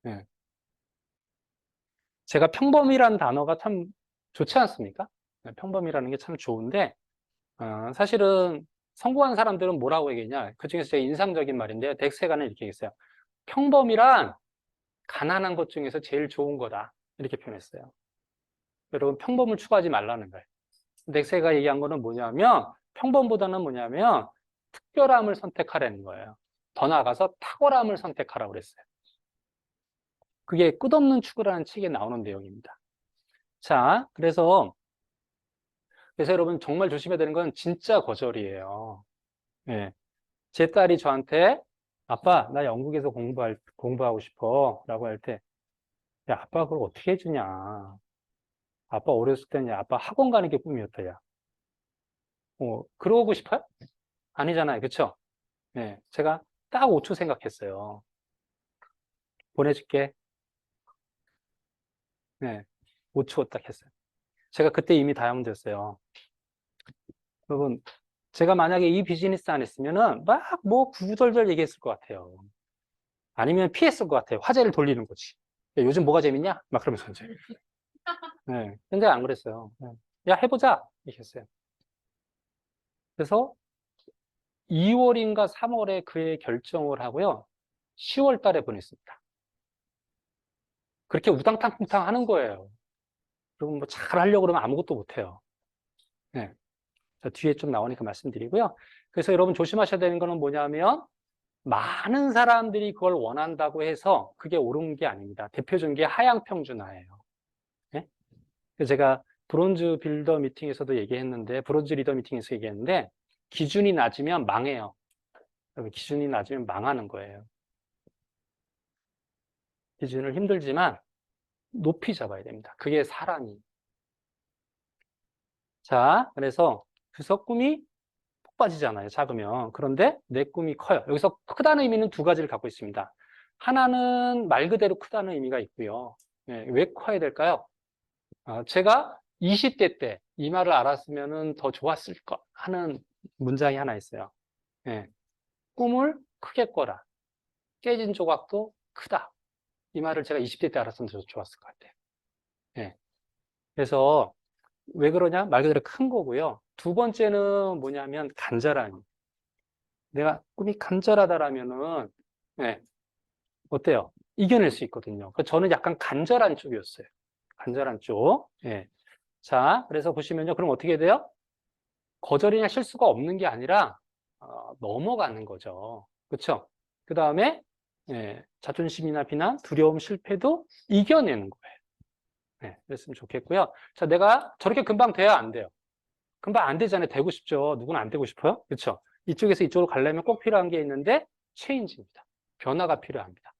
네. 제가 평범이라는 단어가 참 좋지 않습니까? 네, 평범이라는 게 참 좋은데 사실은 성공한 사람들은 뭐라고 얘기했냐? 그중에서 제가 인상적인 말인데요. 덱세가는 이렇게 얘기했어요. 평범이란 가난한 것 중에서 제일 좋은 거다. 이렇게 표현했어요. 여러분 평범을 추구하지 말라는 거예요. 덱세가 얘기한 거는 뭐냐면 평범보다는 뭐냐면 특별함을 선택하라는 거예요. 더 나아가서 탁월함을 선택하라고 그랬어요. 그게 끝없는 추구라는 책에 나오는 내용입니다. 자, 그래서 여러분 정말 조심해야 되는 건 진짜 거절이에요. 예. 제 딸이 저한테 아빠, 나 영국에서 공부하고 싶어. 라고 할 때, 야, 아빠 그걸 어떻게 해주냐. 아빠 어렸을 때는 아빠 학원 가는 게 꿈이었다, 야. 그러고 싶어요? 아니잖아요. 그쵸? 예. 제가 딱 5초 생각했어요. 보내줄게. 네, 못 치고 딱 했어요. 제가 그때 이미 다이아몬드였어요. 여러분, 제가 만약에 이 비즈니스 안 했으면은 막 뭐 구구절절 얘기했을 것 같아요. 아니면 피했을 것 같아요. 화제를 돌리는 거지. 야, 요즘 뭐가 재밌냐? 막 그러면서 이제. 네, 근데 안 그랬어요. 네. 야, 해보자! 이렇게 했어요. 그래서 2월인가 3월에 그의 결정을 하고요. 10월 달에 보냈습니다. 그렇게 우당탕탕 하는 거예요. 그리고 뭐 잘 하려고 그러면 아무것도 못 해요. 네. 뒤에 좀 나오니까 말씀드리고요. 그래서 여러분 조심하셔야 되는 거는 뭐냐면 많은 사람들이 그걸 원한다고 해서 그게 옳은 게 아닙니다. 대표적인 게 하향평준화예요. 네? 그래서 제가 브론즈 빌더 미팅에서도 얘기했는데, 브론즈 리더 미팅에서 얘기했는데, 기준이 낮으면 망해요. 기준이 낮으면 망하는 거예요. 기준을 힘들지만 높이 잡아야 됩니다. 그게 사람이. 자, 그래서 꿈이 폭 빠지잖아요. 작으면. 그런데 내 꿈이 커요. 여기서 크다는 의미는 두 가지를 갖고 있습니다. 하나는 말 그대로 크다는 의미가 있고요. 네, 왜 커야 될까요? 제가 20대 때 이 말을 알았으면 더 좋았을 것 하는 문장이 하나 있어요. 네, 꿈을 크게 꿔라. 깨진 조각도 크다. 이 말을 제가 20대 때 알았으면 더 좋았을 것 같아요. 네, 그래서 왜 그러냐? 말 그대로 큰 거고요. 두 번째는 뭐냐면 간절함. 내가 꿈이 간절하다라면은 네, 어때요? 이겨낼 수 있거든요. 저는 약간 간절한 쪽이었어요. 간절한 쪽. 예. 자, 그래서 보시면요. 그럼 어떻게 돼요? 거절이나 실수가 없는 게 아니라 넘어가는 거죠. 그렇죠? 그 다음에 자존심이나 비난, 두려움, 실패도 이겨내는 거예요. 네, 그랬으면 좋겠고요. 자, 내가 저렇게 금방 돼야 안 돼요. 금방 안 되잖아요. 되고 싶죠. 누구는 안 되고 싶어요? 그렇죠? 이쪽에서 이쪽으로 가려면 꼭 필요한 게 있는데 체인지입니다. 변화가 필요합니다.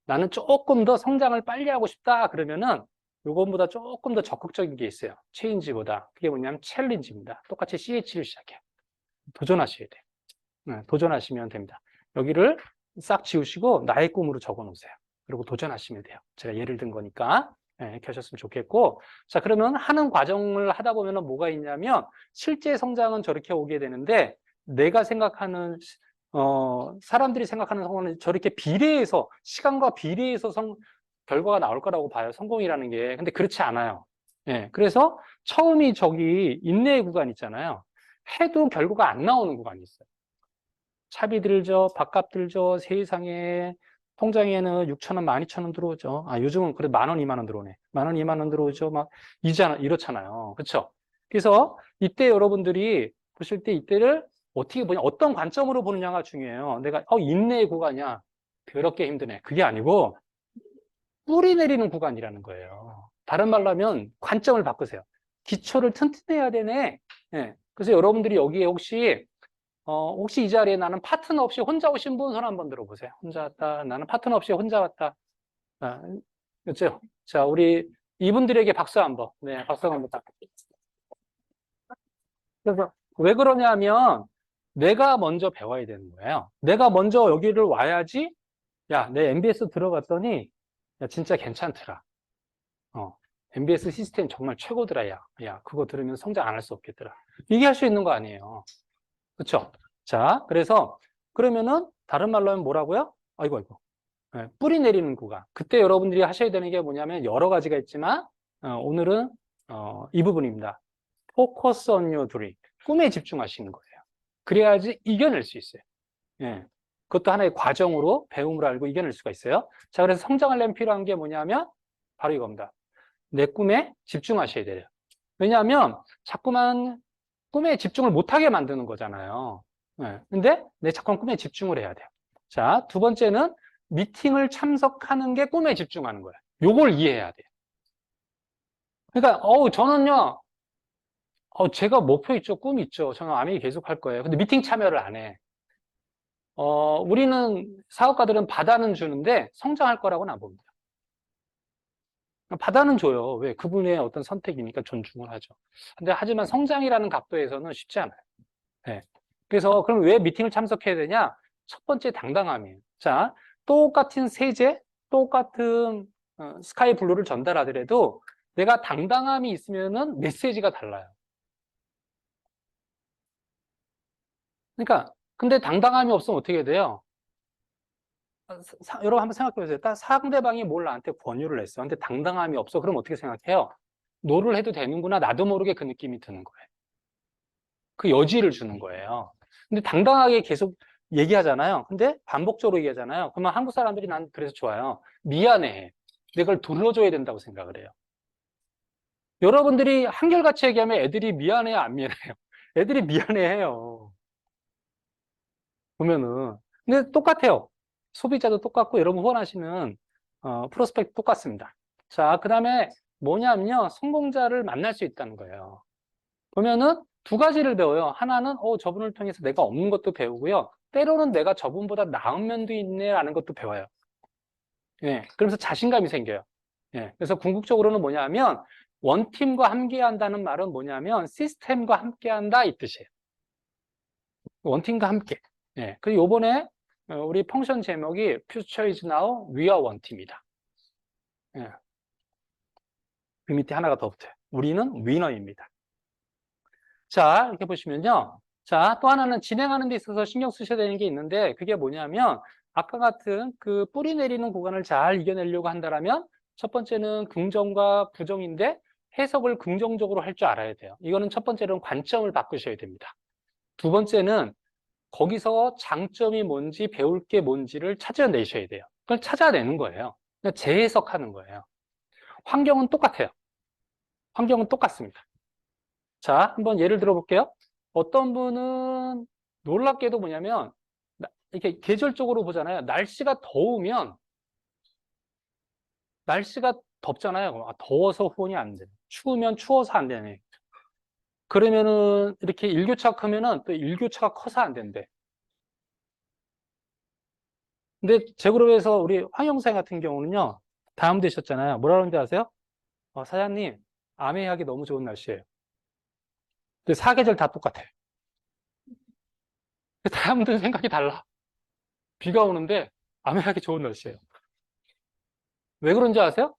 나는 조금 더 성장을 빨리 하고 싶다 그러면은 요것보다 조금 더 적극적인 게 있어요. 체인지보다. 그게 뭐냐면 챌린지입니다. 똑같이 CH를 시작해요. 도전하셔야 돼요. 네, 도전하시면 됩니다. 여기를 싹 지우시고 나의 꿈으로 적어 놓으세요. 그리고 도전하시면 돼요. 제가 예를 든 거니까. 네, 이렇게 하셨으면 좋겠고. 자, 그러면 하는 과정을 하다 보면 뭐가 있냐면 실제 성장은 저렇게 오게 되는데 내가 생각하는 사람들이 생각하는 성공은 저렇게 비례해서 시간과 비례해서 결과가 나올 거라고 봐요. 성공이라는 게. 근데 그렇지 않아요. 예. 그래서 처음이 저기 인내의 구간 있잖아요. 해도 결과가 안 나오는 구간이 있어요. 차비 들죠, 밥값 들죠, 세상에 통장에는 6,000원, 12,000원 들어오죠. 요즘은 그래 10,000원, 20,000원 들어오네. 10,000원, 20,000원 들어오죠. 막 이렇잖아요. 그렇죠? 그래서 이때 여러분들이 보실 때 이때를 어떻게 보냐, 어떤 관점으로 보느냐가 중요해요. 내가 인내의 구간이야. 더럽게 힘드네. 그게 아니고 뿌리 내리는 구간이라는 거예요. 다른 말로 하면 관점을 바꾸세요. 기초를 튼튼해야 되네. 예. 그래서 여러분들이 여기에 혹시 이 자리에 나는 파트너 없이 혼자 오신 분 손 한번 들어보세요. 혼자 왔다. 나는 파트너 없이 혼자 왔다. 그렇죠? 자, 우리 이분들에게 박수 한번. 네, 박수 한번 딱. 그래서 왜 그러냐면 내가 먼저 배워야 되는 거예요. 내가 먼저 여기를 와야지. 야, 내 MBS 들어갔더니 야, 진짜 괜찮더라. MBS 시스템 정말 최고더라. 야, 그거 들으면 성장 안 할 수 없겠더라. 얘기할 수 있는 거 아니에요. 그렇죠? 자, 그래서 그러면은 다른 말로 하면 뭐라고요? 아이고. 뿌리 내리는 구간. 그때 여러분들이 하셔야 되는 게 뭐냐면 여러 가지가 있지만 오늘은 이 부분입니다. Focus on your dream. 꿈에 집중하시는 거예요. 그래야지 이겨낼 수 있어요. 예. 그것도 하나의 과정으로 배움을 알고 이겨낼 수가 있어요. 자, 그래서 성장하려면 필요한 게 뭐냐면 바로 이겁니다. 내 꿈에 집중하셔야 돼요. 왜냐하면 자꾸만 꿈에 집중을 못하게 만드는 거잖아요. 근데 내 자꾸 꿈에 집중을 해야 돼요. 자, 두 번째는 미팅을 참석하는 게 꿈에 집중하는 거예요. 요걸 이해해야 돼요. 그러니까, 저는요, 제가 목표 있죠, 꿈 있죠. 저는 아메이 계속 할 거예요. 근데 미팅 참여를 안 해. 우리는 사업가들은 받아는 주는데 성장할 거라고는 안 봅니다. 받아는 줘요. 왜? 그분의 어떤 선택이니까 존중을 하죠. 근데 하지만 성장이라는 각도에서는 쉽지 않아요. 네. 그래서 그럼 왜 미팅을 참석해야 되냐? 첫 번째 당당함이에요. 자, 똑같은 세제, 똑같은 스카이 블루를 전달하더라도 내가 당당함이 있으면은 메시지가 달라요. 그러니까 근데 당당함이 없으면 어떻게 돼요? 여러분 한번 생각해 보세요. 딱 상대방이 뭘 나한테 권유를 했어. 근데 당당함이 없어. 그럼 어떻게 생각해요? 노를 해도 되는구나. 나도 모르게 그 느낌이 드는 거예요. 그 여지를 주는 거예요. 근데 당당하게 계속 얘기하잖아요. 근데 반복적으로 얘기하잖아요. 그러면 한국 사람들이 난 그래서 좋아요. 미안해. 내가 그걸 들어줘야 된다고 생각을 해요. 여러분들이 한결같이 얘기하면 애들이 미안해요, 안 미안해요? 애들이 미안해해요. 보면은. 근데 똑같아요. 소비자도 똑같고 여러분 후원하시는 프로스펙트 똑같습니다. 자, 그 다음에 뭐냐면요. 성공자를 만날 수 있다는 거예요. 보면은 두 가지를 배워요. 하나는 저분을 통해서 내가 없는 것도 배우고요. 때로는 내가 저분보다 나은 면도 있네라는 것도 배워요. 예, 그러면서 자신감이 생겨요. 예, 그래서 궁극적으로는 뭐냐면 원팀과 함께한다는 말은 뭐냐면 시스템과 함께한다 이 뜻이에요. 원팀과 함께. 예, 그리고 요번에 우리 펑션 제목이 Future is now, we are one team이다. 예, 그 밑에 하나가 더 붙어요. 우리는 위너입니다. 자, 이렇게 보시면요. 자, 또 하나는 진행하는 데 있어서 신경 쓰셔야 되는 게 있는데 그게 뭐냐면 아까 같은 그 뿌리 내리는 구간을 잘 이겨내려고 한다면 첫 번째는 긍정과 부정인데 해석을 긍정적으로 할 줄 알아야 돼요. 이거는 첫 번째로는 관점을 바꾸셔야 됩니다. 두 번째는 거기서 장점이 뭔지 배울 게 뭔지를 찾아내셔야 돼요. 그걸 찾아내는 거예요. 그냥 재해석하는 거예요. 환경은 똑같아요. 환경은 똑같습니다. 자, 한번 예를 들어 볼게요. 어떤 분은 놀랍게도 뭐냐면 이렇게 계절적으로 보잖아요. 날씨가 덥잖아요. 더워서 후원이 안 돼. 추우면 추워서 안 되네. 그러면은 이렇게 일교차가 크면은 또 일교차가 커서 안 된대. 근데 제 그룹에서 우리 황영생 같은 경우는요. 다음 되셨잖아요. 뭐라 그러는지 아세요? 사장님, 아메하기 너무 좋은 날씨예요. 근데 사계절 다 똑같아요. 사람들은 생각이 달라. 비가 오는데 아메하기 좋은 날씨예요. 왜 그런지 아세요?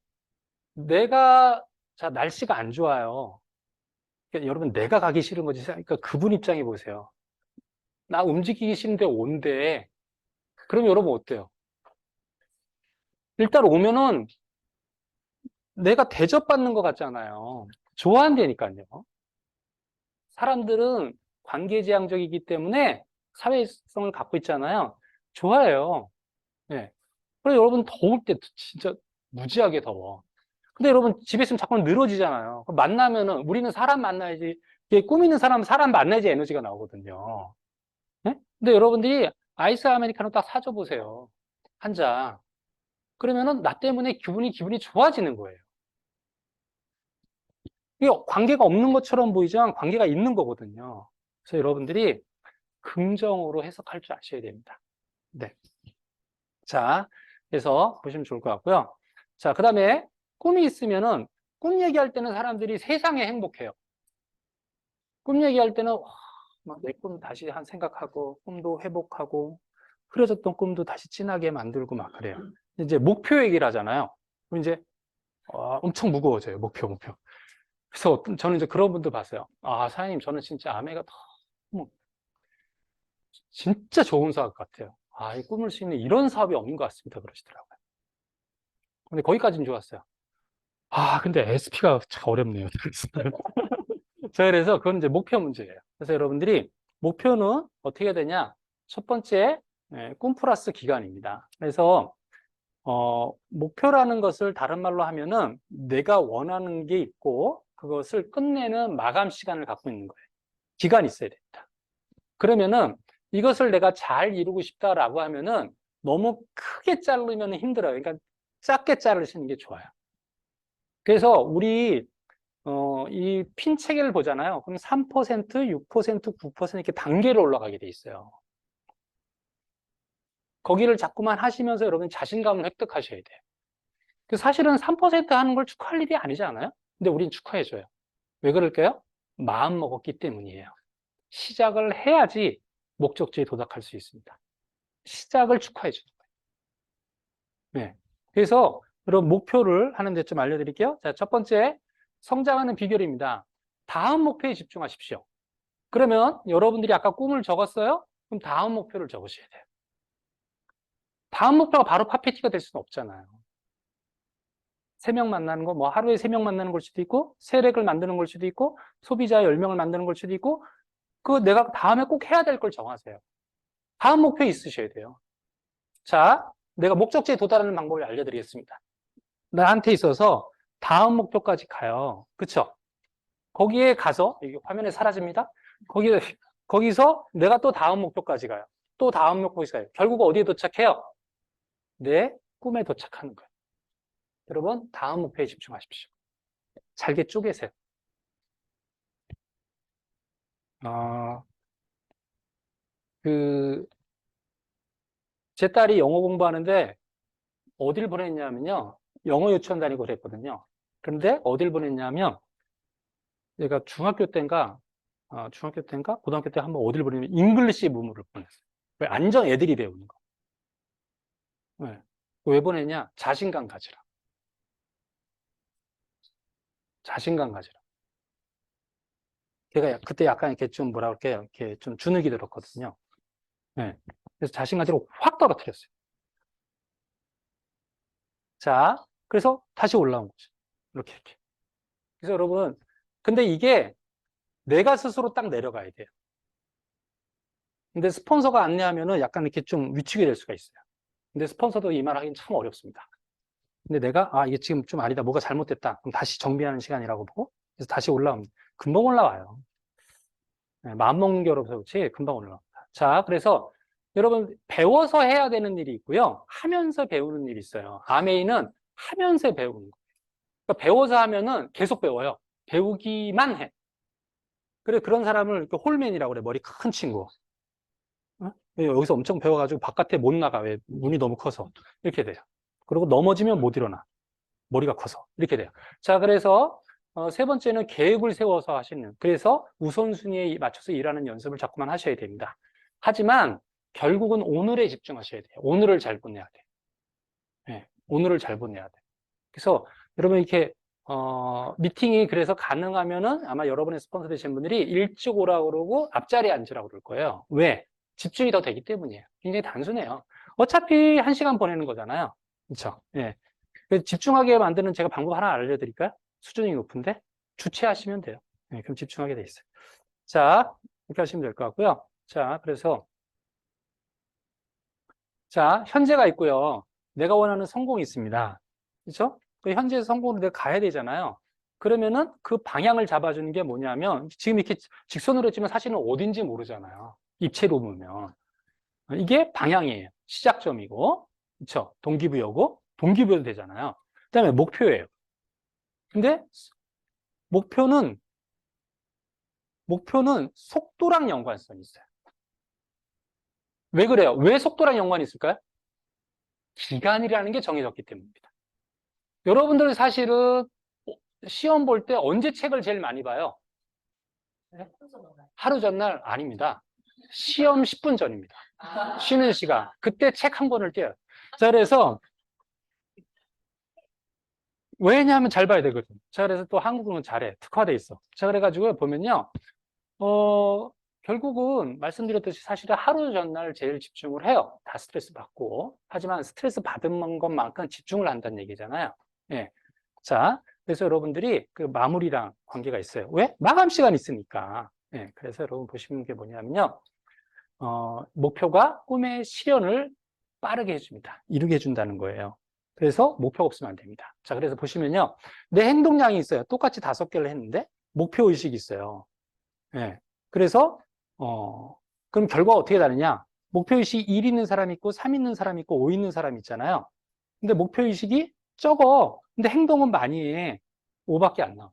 자, 날씨가 안 좋아요. 그러니까 여러분, 내가 가기 싫은 거지. 그러니까 그분 입장에 보세요. 나 움직이기 싫은데 온대. 그럼 여러분 어때요? 일단 오면은 내가 대접받는 것 같잖아요. 좋아한다니까요. 사람들은 관계지향적이기 때문에 사회성을 갖고 있잖아요. 좋아해요. 네. 그래서 여러분 더울 때 진짜 무지하게 더워. 근데 여러분 집에 있으면 자꾸 늘어지잖아요. 만나면은 우리는 사람 만나야지. 이게 꿈 있는 사람은 사람 만나야지 에너지가 나오거든요. 네? 근데 여러분들이 아이스 아메리카노 딱 사줘 보세요. 한 잔. 그러면은 나 때문에 기분이 좋아지는 거예요. 이게 관계가 없는 것처럼 보이지만 관계가 있는 거거든요. 그래서 여러분들이 긍정으로 해석할 줄 아셔야 됩니다. 네. 자, 그래서 보시면 좋을 것 같고요. 자, 그 다음에 꿈이 있으면은 꿈 얘기할 때는 사람들이 세상에 행복해요. 꿈 얘기할 때는 내 꿈 다시 한 생각하고 꿈도 회복하고 흐려졌던 꿈도 다시 진하게 만들고 막 그래요. 이제 목표 얘기를 하잖아요. 그럼 이제 엄청 무거워져요. 목표. 그래서 저는 이제 그런 분들 봤어요. 사장님, 저는 진짜 아메가 너무 진짜 좋은 사업 같아요. 이 꿈을 수 있는 이런 사업이 없는 것 같습니다. 그러시더라고요. 근데 거기까지는 좋았어요. 근데 SP가 참 어렵네요. 자, 그래서 그건 이제 목표 문제예요. 그래서 여러분들이 목표는 어떻게 해야 되냐? 첫 번째, 꿈 플러스 기간입니다. 그래서, 목표라는 것을 다른 말로 하면은 내가 원하는 게 있고 그것을 끝내는 마감 시간을 갖고 있는 거예요. 기간이 있어야 됩니다. 그러면은 이것을 내가 잘 이루고 싶다라고 하면은 너무 크게 자르면 힘들어요. 그러니까 작게 자르시는 게 좋아요. 그래서 우리 이 핀 체계를 보잖아요. 그럼 3%, 6%, 9% 이렇게 단계로 올라가게 돼 있어요. 거기를 자꾸만 하시면서 여러분 자신감을 획득하셔야 돼요. 사실은 3% 하는 걸 축하할 일이 아니지 않아요? 근데 우린 축하해줘요. 왜 그럴까요? 마음 먹었기 때문이에요. 시작을 해야지 목적지에 도달할 수 있습니다. 시작을 축하해 주는 거예요. 네. 그래서 여러분 목표를 하는데 좀 알려드릴게요. 자, 첫 번째, 성장하는 비결입니다. 다음 목표에 집중하십시오. 그러면 여러분들이 아까 꿈을 적었어요? 그럼 다음 목표를 적으셔야 돼요. 다음 목표가 바로 파페티가 될 수는 없잖아요. 3명 만나는 거, 뭐 하루에 3명 만나는 걸 수도 있고, 세력을 만드는 걸 수도 있고, 소비자 10명을 만드는 걸 수도 있고, 그거 내가 다음에 꼭 해야 될 걸 정하세요. 다음 목표 있으셔야 돼요. 자, 내가 목적지에 도달하는 방법을 알려드리겠습니다. 나한테 있어서 다음 목표까지 가요. 그쵸? 거기에 가서, 이게 화면에 사라집니다. 거기서 내가 또 다음 목표까지 가요. 또 다음 목표까지 가요. 결국 어디에 도착해요? 내 꿈에 도착하는 거예요. 여러분, 다음 목표에 집중하십시오. 잘게 쪼개세요. 그, 제 딸이 영어 공부하는데 어딜 보냈냐면요. 영어 유치원 다니고 그랬거든요. 그런데 어딜 보냈냐면 얘가 중학교 때인가? 고등학교 때 한번 어딜 보내면 잉글리시 문물을 보냈어요. 왜? 안전 애들이 배우는 거. 네. 왜 보냈냐? 자신감 가지라. 자신감 가지라. 걔가 그때 약간 이렇게 좀 뭐라 그럴게요. 이렇게 좀 주눅이 들었거든요. 네. 그래서 자신감 가지고 확 떨어뜨렸어요. 자, 그래서 다시 올라온 거죠. 이렇게. 그래서 여러분, 근데 이게 내가 스스로 딱 내려가야 돼요. 근데 스폰서가 안내하면은 약간 이렇게 좀 위축이 될 수가 있어요. 근데 스폰서도 이 말 하긴 참 어렵습니다. 근데 내가, 이게 지금 좀 아니다. 뭐가 잘못됐다. 그럼 다시 정비하는 시간이라고 보고, 그래서 다시 올라옵니다. 금방 올라와요. 네, 마음먹는 게 어려워서 그렇지, 금방 올라옵니다. 자, 그래서 여러분, 배워서 해야 되는 일이 있고요. 하면서 배우는 일이 있어요. 아메이는 하면서 배우는 거예요. 그러니까 배워서 하면은 계속 배워요. 배우기만 해. 그래, 그런 사람을 홀맨이라고 그래. 머리 큰 친구. 어? 여기서 엄청 배워가지고 바깥에 못 나가. 왜? 눈이 너무 커서. 이렇게 돼요. 그리고 넘어지면 못 일어나. 머리가 커서. 이렇게 돼요. 자, 그래서 세 번째는 계획을 세워서 하시는. 그래서 우선순위에 맞춰서 일하는 연습을 자꾸만 하셔야 됩니다. 하지만 결국은 오늘에 집중하셔야 돼요. 오늘을 잘 보내야 돼요. 네, 오늘을 잘 보내야 돼요. 그래서 여러분 이렇게 미팅이 그래서 가능하면은 아마 여러분의 스폰서 되신 분들이 일찍 오라고 그러고 앞자리에 앉으라고 그럴 거예요. 왜? 집중이 더 되기 때문이에요. 굉장히 단순해요. 어차피 1시간 보내는 거잖아요. 그렇죠? 예. 그래서 집중하게 만드는 제가 방법 하나 알려드릴까요? 수준이 높은데 주체하시면 돼요. 예, 그럼 집중하게 돼 있어요. 자, 이렇게 하시면 될 것 같고요. 자, 그래서 자, 현재가 있고요. 내가 원하는 성공이 있습니다. 그렇죠? 그 현재 성공으로 내가 가야 되잖아요. 그러면은 그 방향을 잡아주는 게 뭐냐면 지금 이렇게 직선으로 했지만 사실은 어딘지 모르잖아요. 입체로 보면. 이게 방향이에요. 시작점이고, 그렇죠? 동기부여고, 동기부여도 되잖아요. 그다음에 목표예요. 근데 목표는 속도랑 연관성이 있어요. 왜 그래요? 왜 속도랑 연관이 있을까요? 기간이라는 게 정해졌기 때문입니다. 여러분들 사실은 시험 볼 때 언제 책을 제일 많이 봐요? 네? 하루 전날 아닙니다. 시험 10분 전입니다. 쉬는 시간. 그때 책 한 권을 떼요. 자, 그래서 왜냐하면 잘 봐야 되거든. 자, 그래서 또 한국은 잘해. 특화돼 있어. 자, 그래가지고 보면요. 어, 결국은 말씀드렸듯이 사실은 하루 전날 제일 집중을 해요. 다 스트레스 받고. 하지만 스트레스 받은 것만큼 집중을 한다는 얘기잖아요. 예. 자, 그래서 여러분들이 그 마무리랑 관계가 있어요. 왜? 마감 시간 있으니까. 예. 그래서 여러분 보시는 게 뭐냐면요. 목표가 꿈의 실현을 빠르게 해줍니다. 이루게 해준다는 거예요. 그래서 목표가 없으면 안 됩니다. 자, 그래서 보시면요. 내 행동량이 있어요. 똑같이 5개를 했는데 목표 의식이 있어요. 예. 그래서, 그럼 결과가 어떻게 다르냐? 목표의식이 1 있는 사람이 있고, 3 있는 사람이 있고, 5 있는 사람이 있잖아요. 근데 목표의식이 적어. 근데 행동은 많이 해. 5밖에 안 나와요.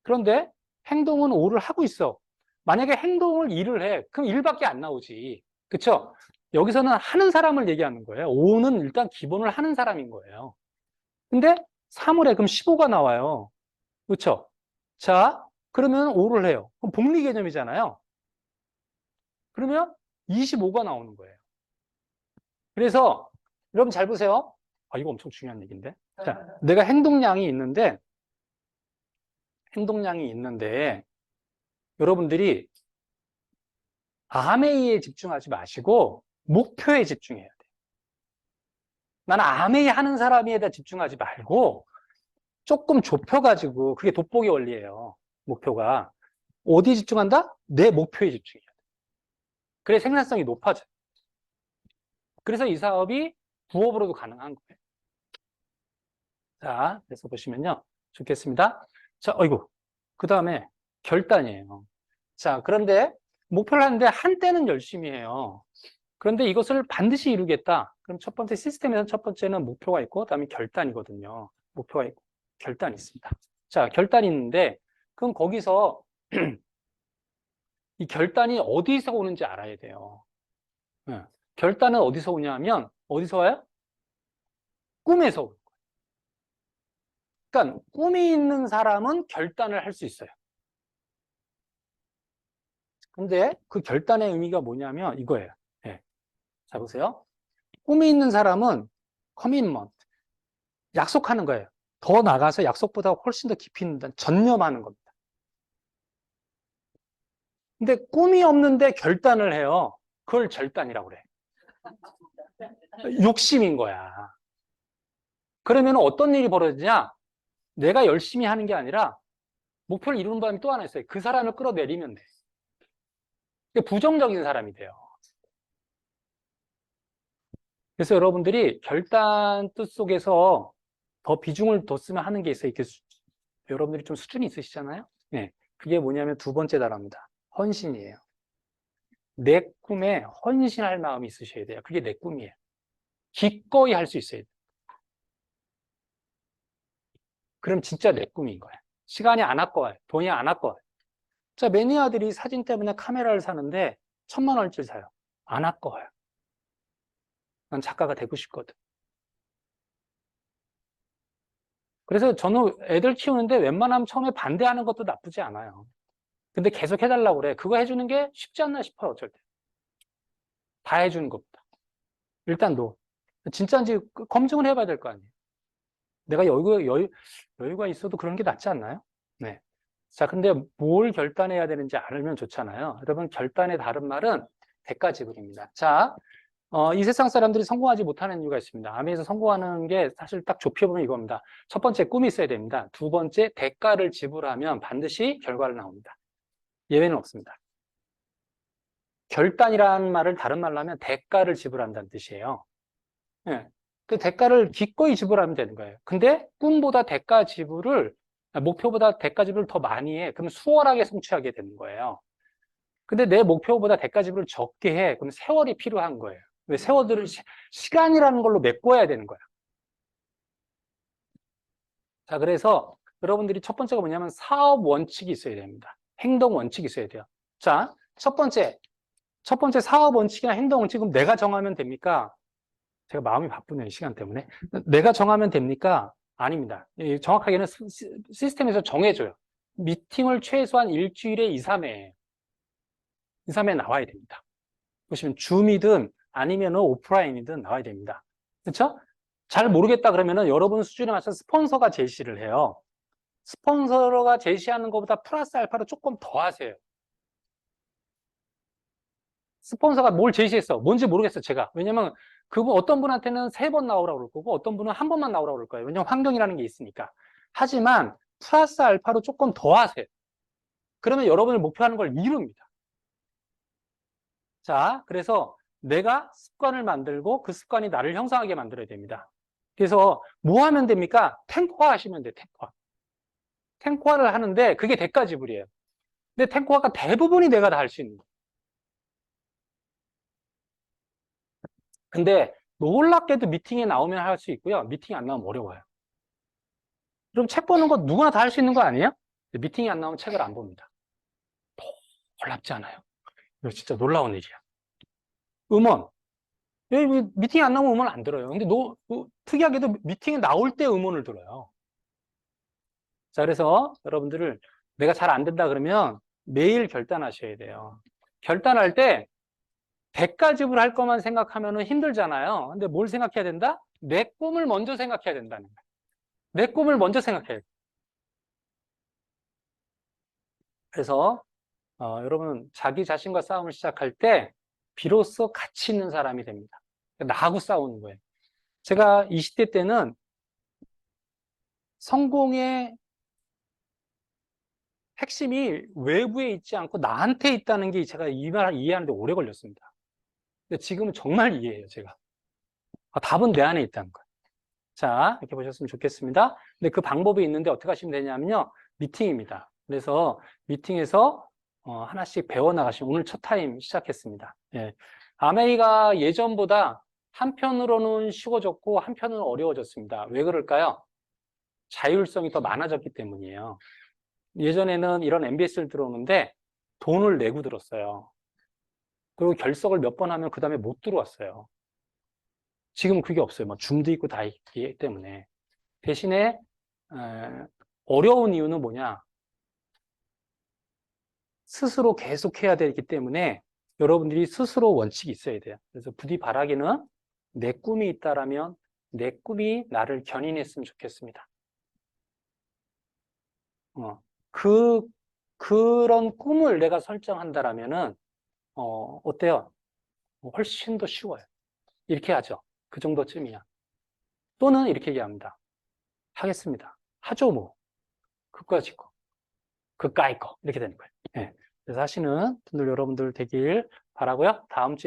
그런데 행동은 5를 하고 있어. 만약에 행동을 1을 해. 그럼 1밖에 안 나오지. 그쵸? 여기서는 하는 사람을 얘기하는 거예요. 5는 일단 기본을 하는 사람인 거예요. 근데 3을 해. 그럼 15가 나와요. 그쵸? 자, 그러면 5를 해요. 그럼 복리 개념이잖아요. 그러면 25가 나오는 거예요. 그래서 여러분 잘 보세요. 이거 엄청 중요한 얘기인데. 자, 내가 행동량이 있는데, 여러분들이 아메이에 집중하지 마시고, 목표에 집중해야 돼. 나는 아메이 하는 사람에다 집중하지 말고, 조금 좁혀가지고, 그게 돋보기 원리예요. 목표가. 어디 집중한다? 내 목표에 집중해야 돼. 그래 생산성이 높아져요. 그래서 이 사업이 부업으로도 가능한 거예요. 자, 그래서 보시면요. 좋겠습니다. 자, 그 다음에 결단이에요. 자, 그런데 목표를 하는데 한때는 열심히 해요. 그런데 이것을 반드시 이루겠다. 그럼 첫 번째 시스템에서는 첫 번째는 목표가 있고, 그 다음에 결단이거든요. 목표가 있고, 결단이 있습니다. 자, 결단이 있는데, 그럼 거기서 이 결단이 어디서 오는지 알아야 돼요. 네. 결단은 어디서 오냐면, 어디서 와요? 꿈에서 오요. 그러니까 꿈이 있는 사람은 결단을 할 수 있어요. 근데 그 결단의 의미가 뭐냐면 이거예요. 네. 자, 보세요. 꿈이 있는 사람은 커밋먼트, 약속하는 거예요. 더 나가서 약속보다 훨씬 더 깊이 있는 전념하는 겁니다. 근데 꿈이 없는데 결단을 해요. 그걸 절단이라고 그래. 욕심인 거야. 그러면 어떤 일이 벌어지냐? 내가 열심히 하는 게 아니라 목표를 이루는 방법이 또 하나 있어요. 그 사람을 끌어내리면 돼. 부정적인 사람이 돼요. 그래서 여러분들이 결단 뜻 속에서 더 비중을 뒀으면 하는 게 있어요. 이렇게 여러분들이 좀 수준이 있으시잖아요. 네. 그게 뭐냐면 두 번째 단어입니다. 헌신이에요. 내 꿈에 헌신할 마음이 있으셔야 돼요. 그게 내 꿈이에요. 기꺼이 할 수 있어야 돼요. 그럼 진짜 내 꿈인 거예요. 시간이 안 아까워요. 돈이 안 아까워요. 자, 매니아들이 사진 때문에 카메라를 사는데 1,000만 원어치를 사요. 안 아까워요. 난 작가가 되고 싶거든. 그래서 저는 애들 키우는데 웬만하면 처음에 반대하는 것도 나쁘지 않아요. 근데 계속 해달라고 그래. 그거 해주는 게 쉽지 않나 싶어요. 어쩔 때. 다 해주는 것보다. 일단 너 진짜인지 검증을 해봐야 될 거 아니에요. 내가 여유가 있어도 그런 게 낫지 않나요? 네. 자, 근데 뭘 결단해야 되는지 알면 좋잖아요. 여러분, 결단의 다른 말은 대가 지불입니다. 자, 이 세상 사람들이 성공하지 못하는 이유가 있습니다. 암에서 성공하는 게 사실 딱 좁혀보면 이겁니다. 첫 번째, 꿈이 있어야 됩니다. 두 번째, 대가를 지불하면 반드시 결과를 나옵니다. 예외는 없습니다. 결단이라는 말을 다른 말로 하면 대가를 지불한다는 뜻이에요. 네. 그 대가를 기꺼이 지불하면 되는 거예요. 근데 꿈보다 목표보다 대가 지불을 더 많이 해. 그럼 수월하게 성취하게 되는 거예요. 근데 내 목표보다 대가 지불을 적게 해. 그럼 세월이 필요한 거예요. 왜 세월들을 시간이라는 걸로 메꿔야 되는 거야. 자, 그래서 여러분들이 첫 번째가 뭐냐면 사업 원칙이 있어야 됩니다. 행동 원칙이 있어야 돼요. 자, 첫 번째 사업 원칙이나 행동 원칙은 내가 정하면 됩니까? 제가 마음이 바쁘네요, 시간 때문에. 내가 정하면 됩니까? 아닙니다. 정확하게는 시스템에서 정해줘요. 미팅을 최소한 일주일에 2, 3회 나와야 됩니다. 보시면 줌이든 아니면 오프라인이든 나와야 됩니다. 그렇죠? 잘 모르겠다 그러면은 여러분 수준에 맞춰서 스폰서가 제시를 해요. 스폰서가 제시하는 것보다 플러스 알파로 조금 더 하세요. 스폰서가 뭘 제시했어? 뭔지 모르겠어, 제가. 왜냐면 그분 어떤 분한테는 3번 나오라고 그럴 거고 어떤 분은 한 번만 나오라고 그럴 거예요. 왜냐면 환경이라는 게 있으니까. 하지만 플러스 알파로 조금 더 하세요. 그러면 여러분이 목표하는 걸 이룹니다. 자, 그래서 내가 습관을 만들고 그 습관이 나를 형성하게 만들어야 됩니다. 그래서 뭐 하면 됩니까? 탱커화 하시면 돼요, 탱커화. 탱커화를 하는데 그게 대가 지불이에요. 근데 탱커화가 대부분이 내가 다 할 수 있는 거예요. 근데 놀랍게도 미팅에 나오면 할 수 있고요. 미팅이 안 나오면 어려워요. 그럼 책 보는 거 누구나 다 할 수 있는 거 아니에요? 미팅이 안 나오면 책을 안 봅니다. 놀랍지 않아요? 이거 진짜 놀라운 일이야. 음원. 미팅이 안 나오면 음원 안 들어요. 근데 특이하게도 미팅에 나올 때 음원을 들어요. 자, 그래서 여러분들을 내가 잘 안 된다 그러면 매일 결단하셔야 돼요. 결단할 때 대가 지불할 것만 생각하면 힘들잖아요. 근데 뭘 생각해야 된다? 내 꿈을 먼저 생각해야 된다는 거예요. 내 꿈을 먼저 생각해야 돼요. 그래서 여러분 자기 자신과 싸움을 시작할 때 비로소 가치 있는 사람이 됩니다. 나하고 싸우는 거예요. 제가 20대 때는 성공의 핵심이 외부에 있지 않고 나한테 있다는 게 제가 이 말을 이해하는데 오래 걸렸습니다. 근데 지금은 정말 이해해요, 제가. 답은 내 안에 있다는 거예요. 자, 이렇게 보셨으면 좋겠습니다. 근데 그 방법이 있는데 어떻게 하시면 되냐면요. 미팅입니다. 그래서 미팅에서 하나씩 배워나가시면 오늘 첫 타임 시작했습니다. 예. 아메이가 예전보다 한편으로는 쉬워졌고 한편으로는 어려워졌습니다. 왜 그럴까요? 자율성이 더 많아졌기 때문이에요. 예전에는 이런 MBS를 들어오는데 돈을 내고 들었어요. 그리고 결석을 몇 번 하면 그 다음에 못 들어왔어요. 지금은 그게 없어요. 뭐 줌도 있고 다 있기 때문에. 대신에 어려운 이유는 뭐냐? 스스로 계속해야 되기 때문에 여러분들이 스스로 원칙이 있어야 돼요. 그래서 부디 바라기는 내 꿈이 있다라면 내 꿈이 나를 견인했으면 좋겠습니다. 그런 꿈을 내가 설정한다라면은 어때요? 훨씬 더 쉬워요. 이렇게 하죠. 그 정도쯤이야. 또는 이렇게 얘기합니다. 하겠습니다. 하죠 뭐. 그까짓 거. 그까이 거. 이렇게 되는 거예요. 네. 그래서 하시는 분들 여러분들 되길 바라고요. 다음 주에